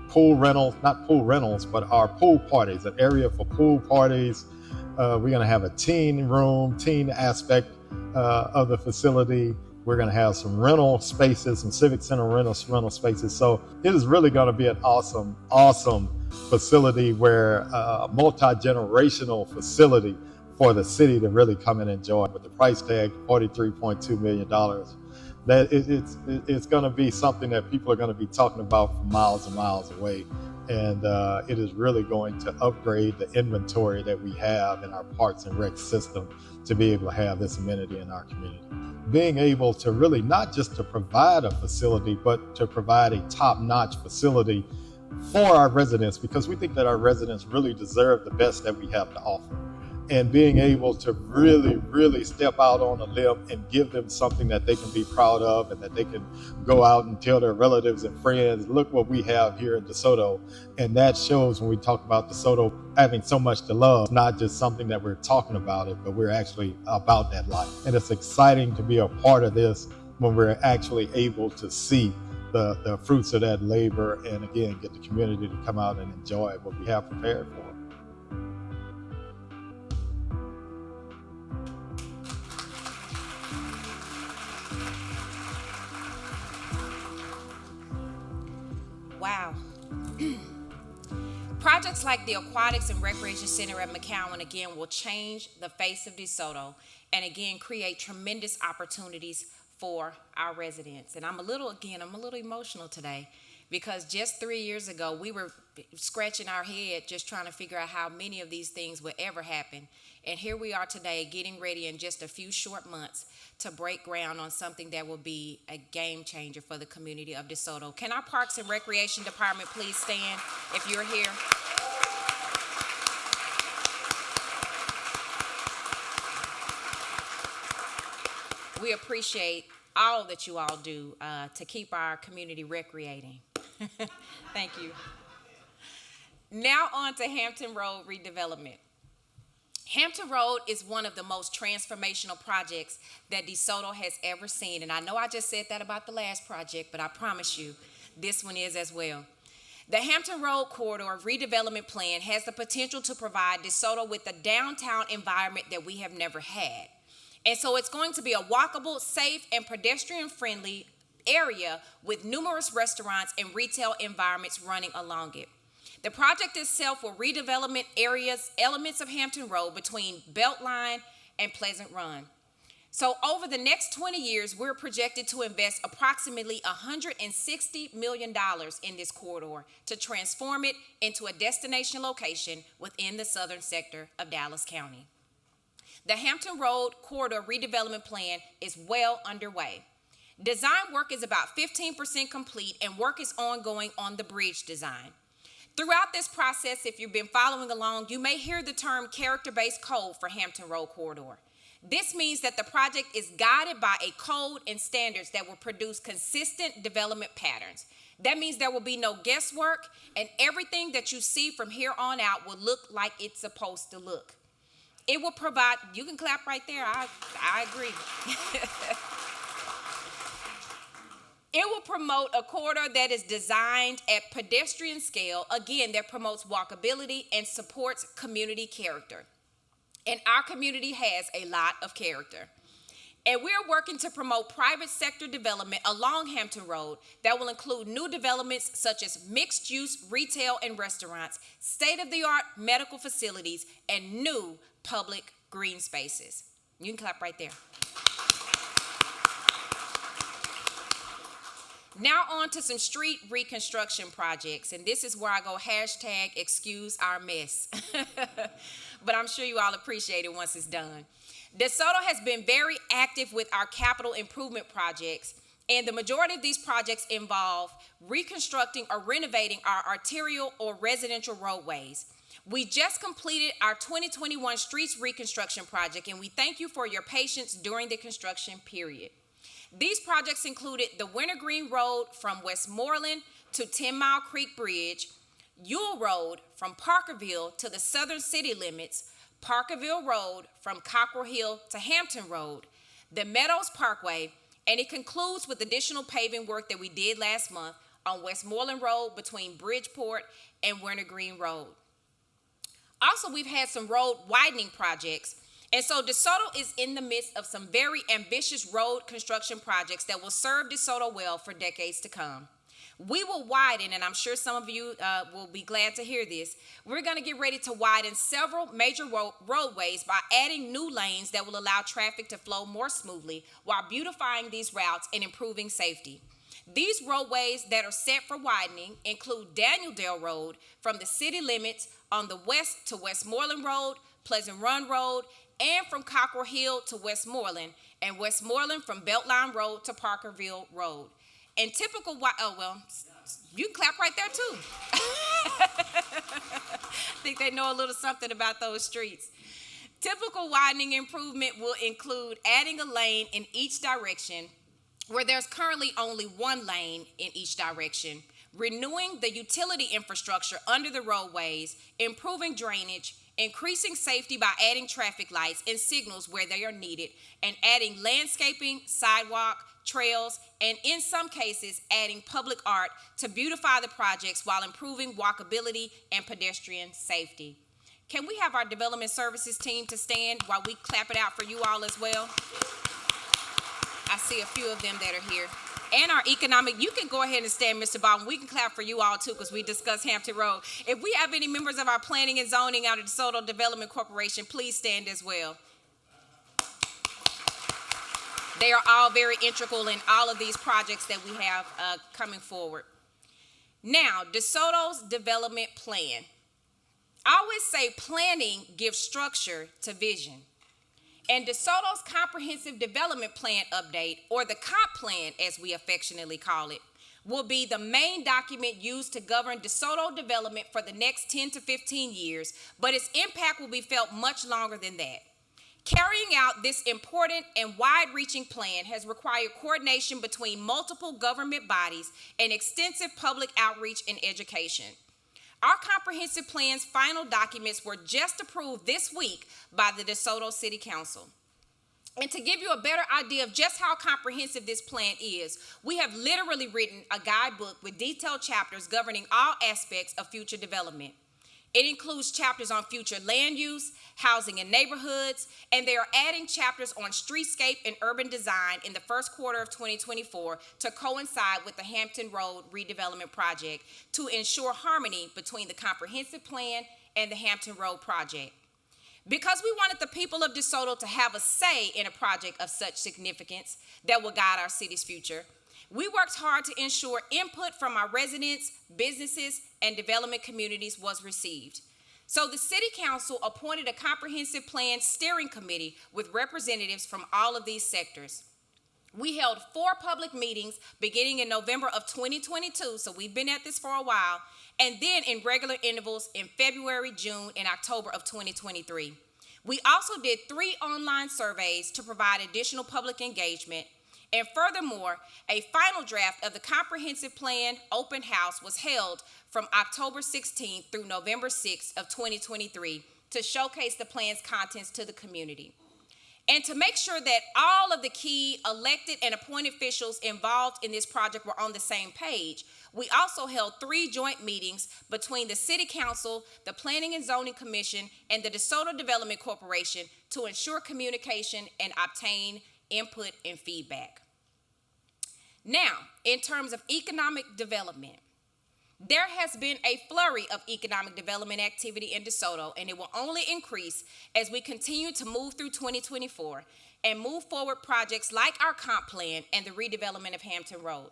pool rentals, not pool rentals, but our pool parties, an area for pool parties. We're going to have a teen room, teen aspect of the facility. We're going to have some rental spaces, some civic center rental spaces. So it is really going to be an awesome facility, where a multi-generational facility for the city to really come and enjoy. With the price tag, $43.2 million. That it's going to be something that people are going to be talking about for miles and miles away. And it is really going to upgrade the inventory that we have in our parks and rec system to be able to have this amenity in our community. Being able to really not just to provide a facility, but to provide a top-notch facility for our residents, because we think that our residents really deserve the best that we have to offer. And being able to really step out on a limb and give them something that they can be proud of, and that they can go out and tell their relatives and friends, look what we have here in DeSoto. And that shows when we talk about DeSoto having so much to love. It's not just something that we're talking about it, but we're actually about that life. And it's exciting to be a part of this when we're actually able to see the fruits of that labor, and again, get the community to come out and enjoy what we have prepared for. Wow. Projects like the Aquatics and Recreation Center at McCowan, again, will change the face of DeSoto and, again, create tremendous opportunities for our residents. And I'm a little emotional today, because just 3 years ago, we were scratching our head just trying to figure out how many of these things would ever happen. And here we are today, getting ready in just a few short months to break ground on something that will be a game changer for the community of DeSoto. Can our Parks and Recreation Department please stand if you're here? We appreciate all that you all do to keep our community recreating. Thank you. Now on to Hampton Road redevelopment. Hampton Road is one of the most transformational projects that DeSoto has ever seen. And I know I just said that about the last project, but I promise you this one is as well. The Hampton Road Corridor redevelopment plan has the potential to provide DeSoto with the downtown environment that we have never had. And so it's going to be a walkable, safe, and pedestrian-friendly area with numerous restaurants and retail environments running along it. The project itself will redevelop elements of Hampton Road between Beltline and Pleasant Run. So over the next 20 years, we're projected to invest approximately $160 million in this corridor to transform it into a destination location within the southern sector of Dallas County. The Hampton Road Corridor Redevelopment Plan is well underway. Design work is about 15% complete, and work is ongoing on the bridge design. Throughout this process, if you've been following along, you may hear the term character-based code for Hampton Road Corridor. This means that the project is guided by a code and standards that will produce consistent development patterns. That means there will be no guesswork, and everything that you see from here on out will look like it's supposed to look. It will provide, you can clap right there, I agree. It will promote a corridor that is designed at pedestrian scale, again, that promotes walkability and supports community character. And our community has a lot of character. And we're working to promote private sector development along Hampton Road that will include new developments such as mixed-use retail and restaurants, state-of-the-art medical facilities, and new public green spaces. You can clap right there. Now on to some street reconstruction projects, and this is where I go hashtag excuse our mess. But I'm sure you all appreciate it once it's done. DeSoto has been very active with our capital improvement projects, and the majority of these projects involve reconstructing or renovating our arterial or residential roadways. We just completed our 2021 streets reconstruction project, and we thank you for your patience during the construction period. These projects included the Wintergreen Road from Westmoreland to 10 Mile Creek Bridge, Ewell Road from Parkerville to the southern city limits, Parkerville Road from Cockrell Hill to Hampton Road, the Meadows Parkway, and it concludes with additional paving work that we did last month on Westmoreland Road between Bridgeport and Wintergreen Road. Also, we've had some road widening projects, and so DeSoto is in the midst of some very ambitious road construction projects that will serve DeSoto well for decades to come. We will widen, and I'm sure some of you will be glad to hear this, we're going to get ready to widen several major roadways by adding new lanes that will allow traffic to flow more smoothly while beautifying these routes and improving safety. These roadways that are set for widening include Daniel Dale Road from the city limits on the west to Westmoreland Road, Pleasant Run Road, and from Cockrell Hill to Westmoreland, and Westmoreland from Beltline Road to Parkerville Road. And typical, you can clap right there too. I think they know a little something about those streets. Typical widening improvement will include adding a lane in each direction where there's currently only one lane in each direction, renewing the utility infrastructure under the roadways, improving drainage, increasing safety by adding traffic lights and signals where they are needed, and adding landscaping, sidewalk, trails, and in some cases, adding public art to beautify the projects while improving walkability and pedestrian safety. Can we have our development services team to stand while we clap it out for you all as well? I see a few of them that are here. And our economic, you can go ahead and stand, Mr. Baldwin. We can clap for you all too because we discussed Hampton Road. If we have any members of our planning and zoning out of DeSoto Development Corporation, please stand as well. They are all very integral in all of these projects that we have coming forward. Now, DeSoto's development plan. I always say planning gives structure to vision. And DeSoto's Comprehensive Development Plan Update, or the Comp Plan as we affectionately call it, will be the main document used to govern DeSoto development for the next 10 to 15 years, but its impact will be felt much longer than that. Carrying out this important and wide-reaching plan has required coordination between multiple government bodies and extensive public outreach and education. Our comprehensive plan's final documents were just approved this week by the DeSoto City Council. And to give you a better idea of just how comprehensive this plan is, we have literally written a guidebook with detailed chapters governing all aspects of future development. It includes chapters on future land use, housing and neighborhoods, and they are adding chapters on streetscape and urban design in the first quarter of 2024 to coincide with the Hampton Road redevelopment project to ensure harmony between the comprehensive plan and the Hampton Road project. Because we wanted the people of DeSoto to have a say in a project of such significance that will guide our city's future, we worked hard to ensure input from our residents, businesses, and development communities was received. So the City Council appointed a comprehensive plan steering committee with representatives from all of these sectors. We held 4 public meetings beginning in November of 2022, so we've been at this for a while, and then in regular intervals in February, June, and October of 2023. We also did 3 online surveys to provide additional public engagement, and furthermore, a final draft of the comprehensive plan open house was held from October 16th through November 6th of 2023 to showcase the plan's contents to the community. And to make sure that all of the key elected and appointed officials involved in this project were on the same page, we also held 3 joint meetings between the City Council, the Planning and Zoning Commission, and the DeSoto Development Corporation to ensure communication and obtain input and feedback. Now, in terms of economic development, there has been a flurry of economic development activity in DeSoto, and it will only increase as we continue to move through 2024 and move forward projects like our comp plan and the redevelopment of Hampton Road.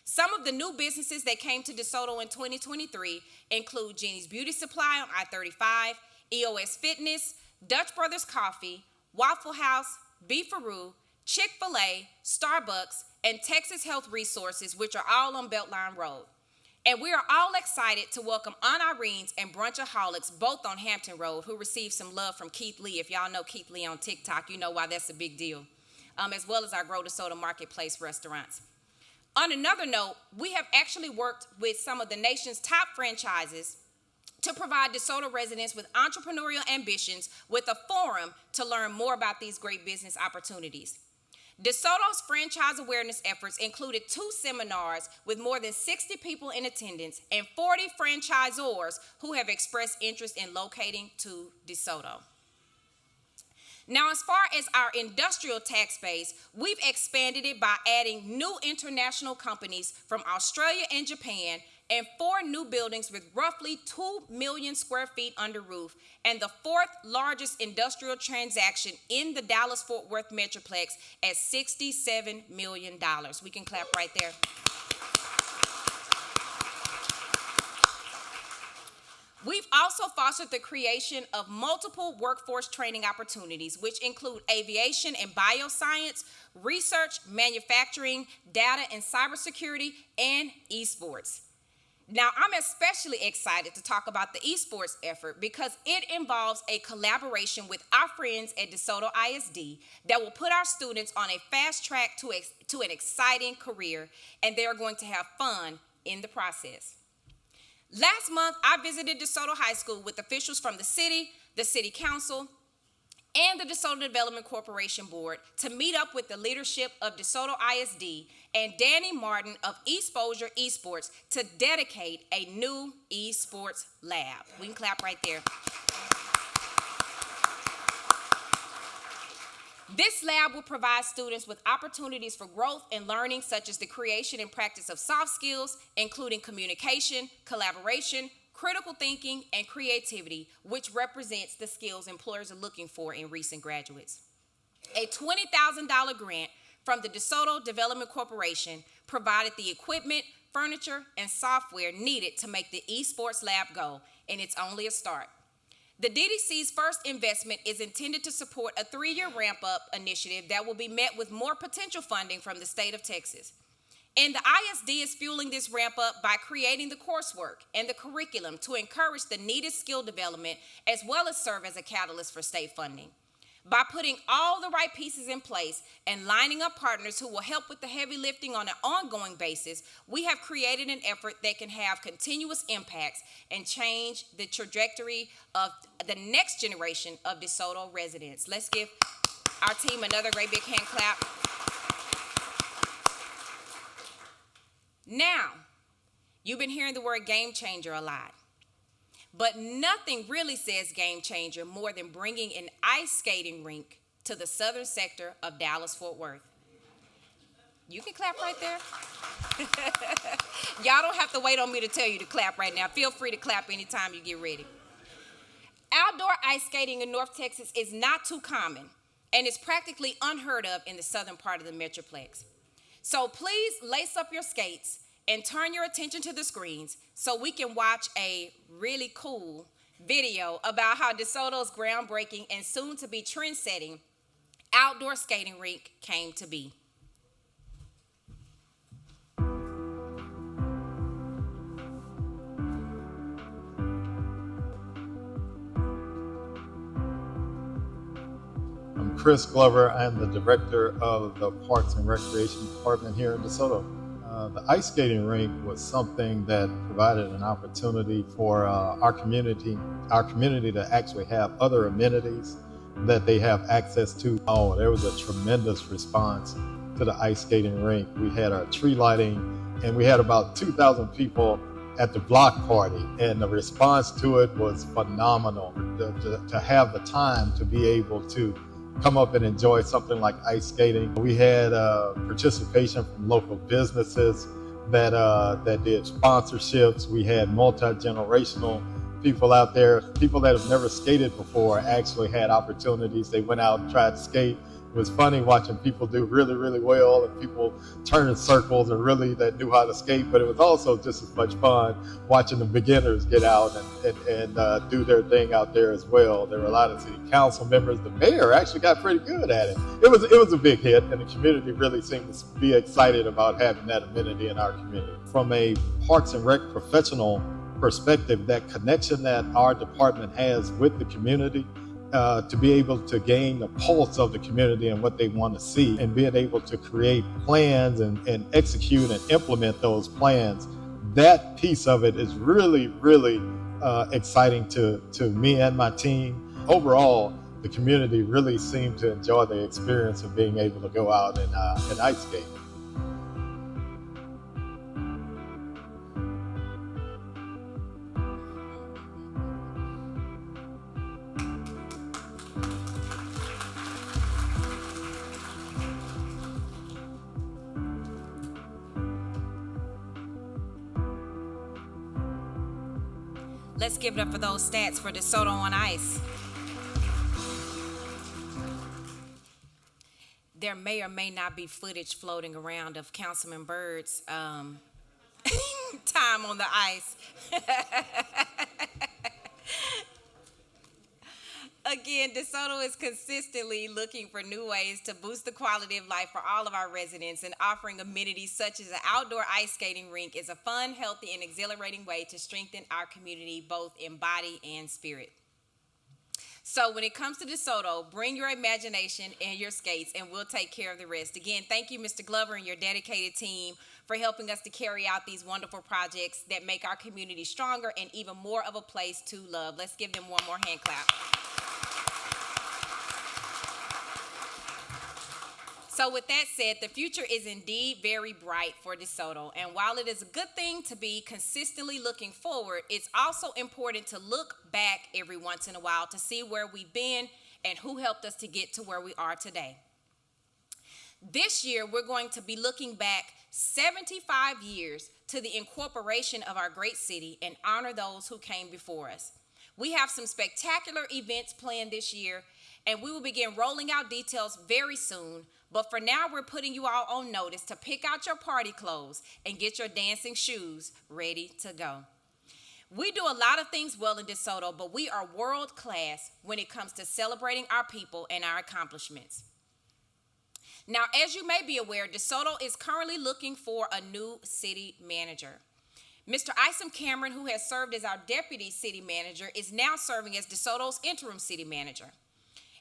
Some of the new businesses that came to DeSoto in 2023 include Jeannie's Beauty Supply on I-35, EOS Fitness, Dutch Brothers Coffee, Waffle House, Beefaroo, Chick-fil-A, Starbucks, and Texas Health Resources, which are all on Beltline Road. And we are all excited to welcome Aunt Irene's and Brunchaholics, both on Hampton Road, who received some love from Keith Lee. If y'all know Keith Lee on TikTok, you know why that's a big deal, as well as our Grow DeSoto Marketplace restaurants. On another note, we have actually worked with some of the nation's top franchises to provide DeSoto residents with entrepreneurial ambitions with a forum to learn more about these great business opportunities. DeSoto's franchise awareness efforts included 2 seminars with more than 60 people in attendance and 40 franchisors who have expressed interest in locating to DeSoto. Now, as far as our industrial tax base, we've expanded it by adding new international companies from Australia and Japan and 4 new buildings with roughly 2 million square feet under roof, and the 4th largest industrial transaction in the Dallas-Fort Worth Metroplex at $67 million. We can clap right there. We've also fostered the creation of multiple workforce training opportunities, which include aviation and bioscience, research, manufacturing, data and cybersecurity, and esports. Now, I'm especially excited to talk about the esports effort because it involves a collaboration with our friends at DeSoto ISD that will put our students on a fast track to an exciting career, and they are going to have fun in the process. Last month, I visited DeSoto High School with officials from the city council, and the DeSoto Development Corporation Board to meet up with the leadership of DeSoto ISD and Danny Martin of Exposure Esports to dedicate a new esports lab. We can clap right there. This lab will provide students with opportunities for growth and learning, such as the creation and practice of soft skills, including communication, collaboration, critical thinking, and creativity, which represents the skills employers are looking for in recent graduates. A $20,000 grant from the DeSoto Development Corporation provided the equipment, furniture, and software needed to make the esports lab go, and it's only a start. The DDC's first investment is intended to support a 3-year ramp-up initiative that will be met with more potential funding from the state of Texas. And the ISD is fueling this ramp-up by creating the coursework and the curriculum to encourage the needed skill development, as well as serve as a catalyst for state funding. By putting all the right pieces in place and lining up partners who will help with the heavy lifting on an ongoing basis, we have created an effort that can have continuous impacts and change the trajectory of the next generation of DeSoto residents. Let's give our team another great big hand clap. Now, you've been hearing the word game changer a lot. But nothing really says game changer more than bringing an ice skating rink to the southern sector of Dallas-Fort Worth. You can clap right there. Y'all don't have to wait on me to tell you to clap right now. Feel free to clap anytime you get ready. Outdoor ice skating in North Texas is not too common and is practically unheard of in the southern part of the Metroplex. So please lace up your skates and turn your attention to the screens so we can watch a really cool video about how DeSoto's groundbreaking and soon-to-be trend-setting outdoor skating rink came to be. I'm Chris Glover. I'm the director of the Parks and Recreation Department here in DeSoto. The ice skating rink was something that provided an opportunity for our community to actually have other amenities that they have access to. Oh, there was a tremendous response to the ice skating rink. We had our tree lighting, and we had about 2,000 people at the block party, and the response to it was phenomenal. To have the time to be able to come up and enjoy something like ice skating. We had participation from local businesses that did sponsorships. We had multi-generational people out there. People that have never skated before actually had opportunities. They went out and tried to skate. It was funny watching people do really, really well, and people turn in circles and really that knew how to skate. But it was also just as much fun watching the beginners get out and do their thing out there as well. There were a lot of city council members. The mayor actually got pretty good at it. It was a big hit, and the community really seemed to be excited about having that amenity in our community. From a Parks and Rec professional perspective, that connection that our department has with the community, to be able to gain the pulse of the community and what they want to see, and being able to create plans and execute and implement those plans, that piece of it is really, really exciting to me and my team. Overall, the community really seemed to enjoy the experience of being able to go out and ice skate. Let's give it up for those stats for DeSoto on ice. There may or may not be footage floating around of Councilman Byrd's time on the ice. Again, DeSoto is consistently looking for new ways to boost the quality of life for all of our residents, and offering amenities such as an outdoor ice skating rink is a fun, healthy, and exhilarating way to strengthen our community both in body and spirit. So when it comes to DeSoto, bring your imagination and your skates, and we'll take care of the rest. Again, thank you, Mr. Glover, and your dedicated team for helping us to carry out these wonderful projects that make our community stronger and even more of a place to love. Let's give them one more hand clap. So with that said, the future is indeed very bright for DeSoto. And while it is a good thing to be consistently looking forward, it's also important to look back every once in a while to see where we've been and who helped us to get to where we are today. This year, we're going to be looking back 75 years to the incorporation of our great city and honor those who came before us. We have some spectacular events planned this year, and we will begin rolling out details very soon. But for now, we're putting you all on notice to pick out your party clothes and get your dancing shoes ready to go. We do a lot of things well in DeSoto, but we are world class when it comes to celebrating our people and our accomplishments. Now, as you may be aware, DeSoto is currently looking for a new city manager. Mr. Isom Cameron, who has served as our deputy city manager, is now serving as DeSoto's interim city manager.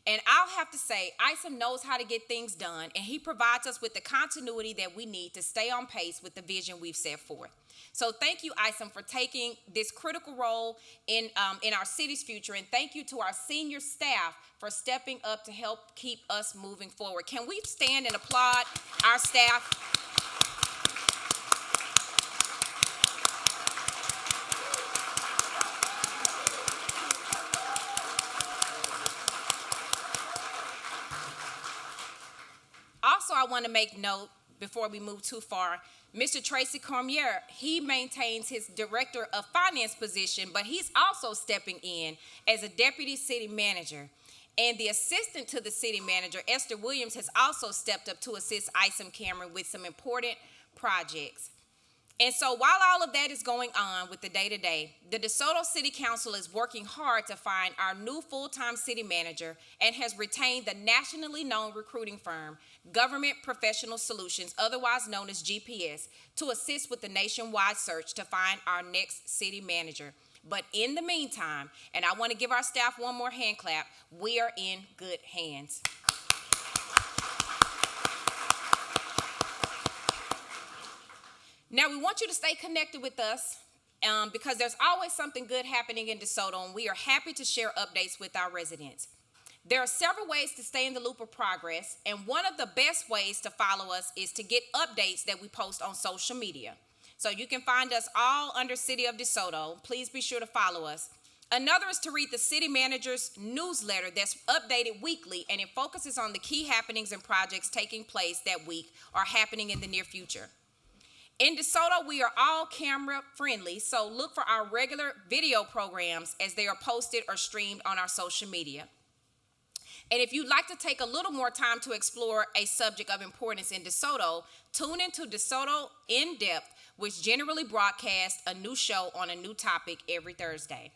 And I'll have to say, Isom knows how to get things done, and he provides us with the continuity that we need to stay on pace with the vision we've set forth. So thank you, Isom, for taking this critical role in our city's future, and thank you to our senior staff for stepping up to help keep us moving forward. Can we stand and applaud our staff? Also, I want to make note before we move too far. Mr. Tracy Cormier, he maintains his director of finance position, but he's also stepping in as a deputy city manager. And the assistant to the city manager, Esther Williams, has also stepped up to assist Isom Cameron with some important projects. And so while all of that is going on with the day-to-day, the DeSoto City Council is working hard to find our new full-time city manager and has retained the nationally known recruiting firm, Government Professional Solutions, otherwise known as GPS, to assist with the nationwide search to find our next city manager. But in the meantime, and I want to give our staff one more hand clap, we are in good hands. Now, we want you to stay connected with us because there's always something good happening in DeSoto, and we are happy to share updates with our residents. There are several ways to stay in the loop of progress, and one of the best ways to follow us is to get updates that we post on social media. So you can find us all under City of DeSoto. Please be sure to follow us. Another is to read the city manager's newsletter that's updated weekly, and it focuses on the key happenings and projects taking place that week or happening in the near future. In DeSoto, we are all camera friendly, so look for our regular video programs as they are posted or streamed on our social media. And if you'd like to take a little more time to explore a subject of importance in DeSoto, tune into DeSoto In Depth, which generally broadcasts a new show on a new topic every Thursday.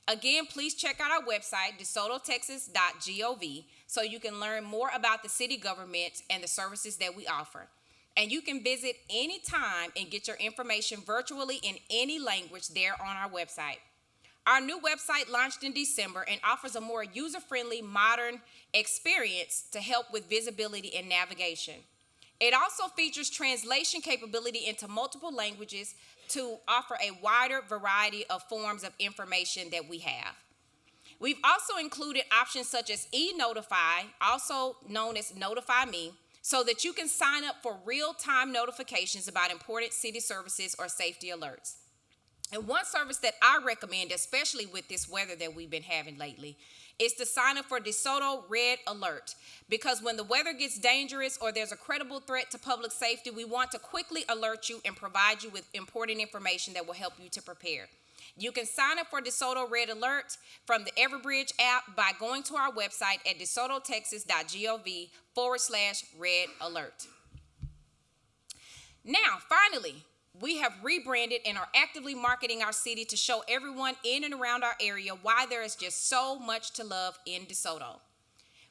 Again, please check out our website, DeSotoTexas.gov, so you can learn more about the city government and the services that we offer. And you can visit anytime and get your information virtually in any language there on our website. Our new website launched in December and offers a more user-friendly, modern experience to help with visibility and navigation. It also features translation capability into multiple languages to offer a wider variety of forms of information that we have. We've also included options such as e-Notify, also known as Notify Me, so that you can sign up for real-time notifications about important city services or safety alerts. And one service that I recommend, especially with this weather that we've been having lately, is to sign up for DeSoto Red Alert, because when the weather gets dangerous or there's a credible threat to public safety, we want to quickly alert you and provide you with important information that will help you to prepare. You can sign up for DeSoto Red Alert from the Everbridge app by going to our website at DeSotoTexas.gov/Red Alert. Now, finally, we have rebranded and are actively marketing our city to show everyone in and around our area why there is just so much to love in DeSoto.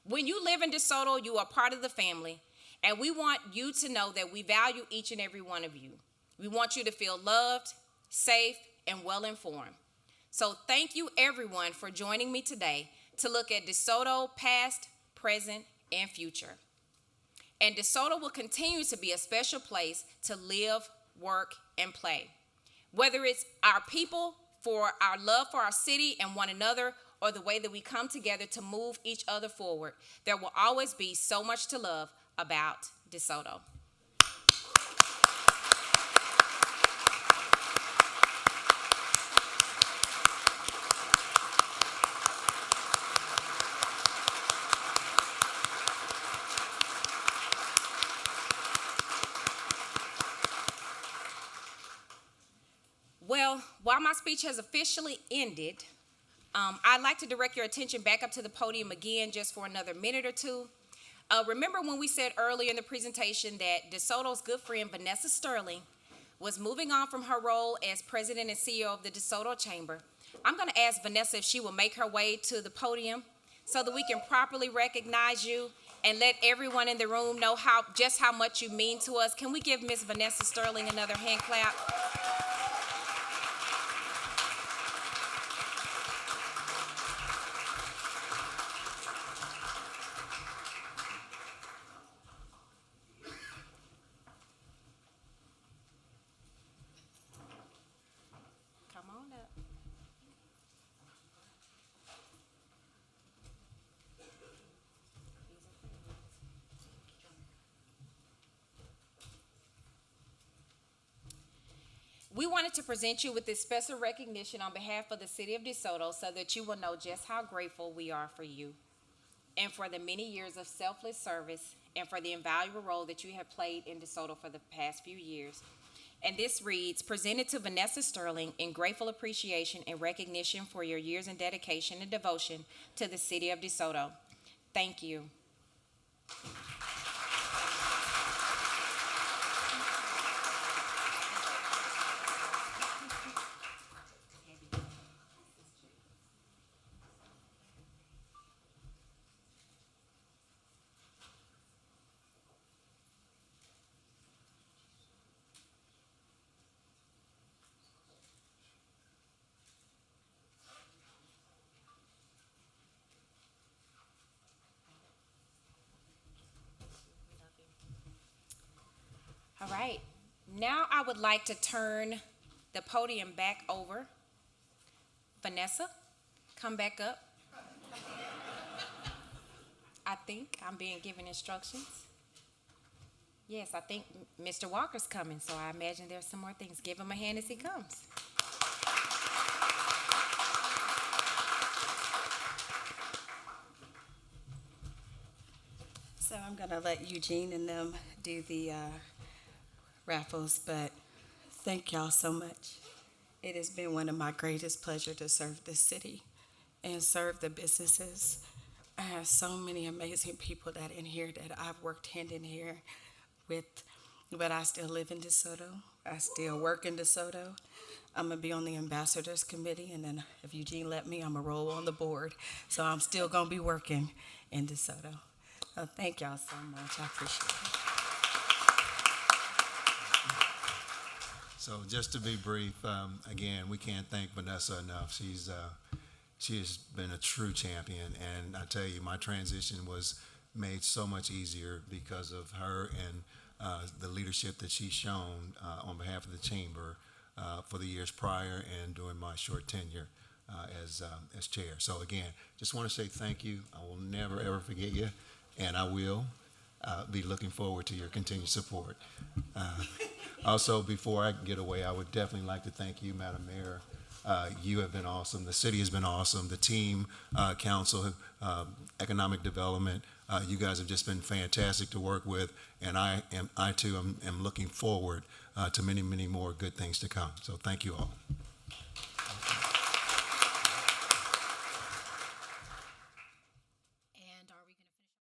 When you live in DeSoto, you are part of the family, and we want you to know that we value each and every one of you. We want you to feel loved, safe, and well-informed. So thank you, everyone, for joining me today to look at DeSoto past, present, and future. And DeSoto will continue to be a special place to live, work, and play. Whether it's our people, for our love for our city and one another, or the way that we come together to move each other forward, there will always be so much to love about DeSoto. Well, while my speech has officially ended, I'd like to direct your attention back up to the podium again just for another minute or two. Remember when we said earlier in the presentation that DeSoto's good friend Vanessa Sterling was moving on from her role as president and CEO of the DeSoto Chamber? I'm going to ask Vanessa if she will make her way to the podium so that we can properly recognize you and let everyone in the room know just how much you mean to us. Can we give Miss Vanessa Sterling another hand clap? We wanted to present you with this special recognition on behalf of the City of DeSoto so that you will know just how grateful we are for you. and for the many years of selfless service and for the invaluable role that you have played in DeSoto for the past few years. And this reads, presented to Vanessa Sterling in grateful appreciation and recognition for your years in dedication and devotion to the City of DeSoto. Thank you. All right, now I would like to turn the podium back over. Vanessa, come back up. I think I'm being given instructions. Yes, I think Mr. Walker's coming, so I imagine there's some more things. Give him a hand as he comes. So I'm going to let Eugene and them do the raffles, but thank y'all so much. It has been one of my greatest pleasure to serve this city and serve the businesses. I have so many amazing people that in here that I've worked hand in hand with, but I still live in DeSoto. I still work in DeSoto. I'm going to be on the ambassadors committee, and then if Eugene let me, I'm going to roll on the board. So I'm still going to be working in DeSoto. So thank y'all so much. I appreciate it. So just to be brief, again, we can't thank Vanessa enough. She has been a true champion, and I tell you, my transition was made so much easier because of her and the leadership that she's shown on behalf of the chamber for the years prior and during my short tenure as chair. So again, just want to say thank you. I will never ever forget you, and I will be looking forward to your continued support. Also, before I get away, I would definitely like to thank you, Madam Mayor. You have been awesome. The city has been awesome. The team, council, economic development, you guys have just been fantastic to work with. And I too am looking forward to many, many more good things to come. So thank you all.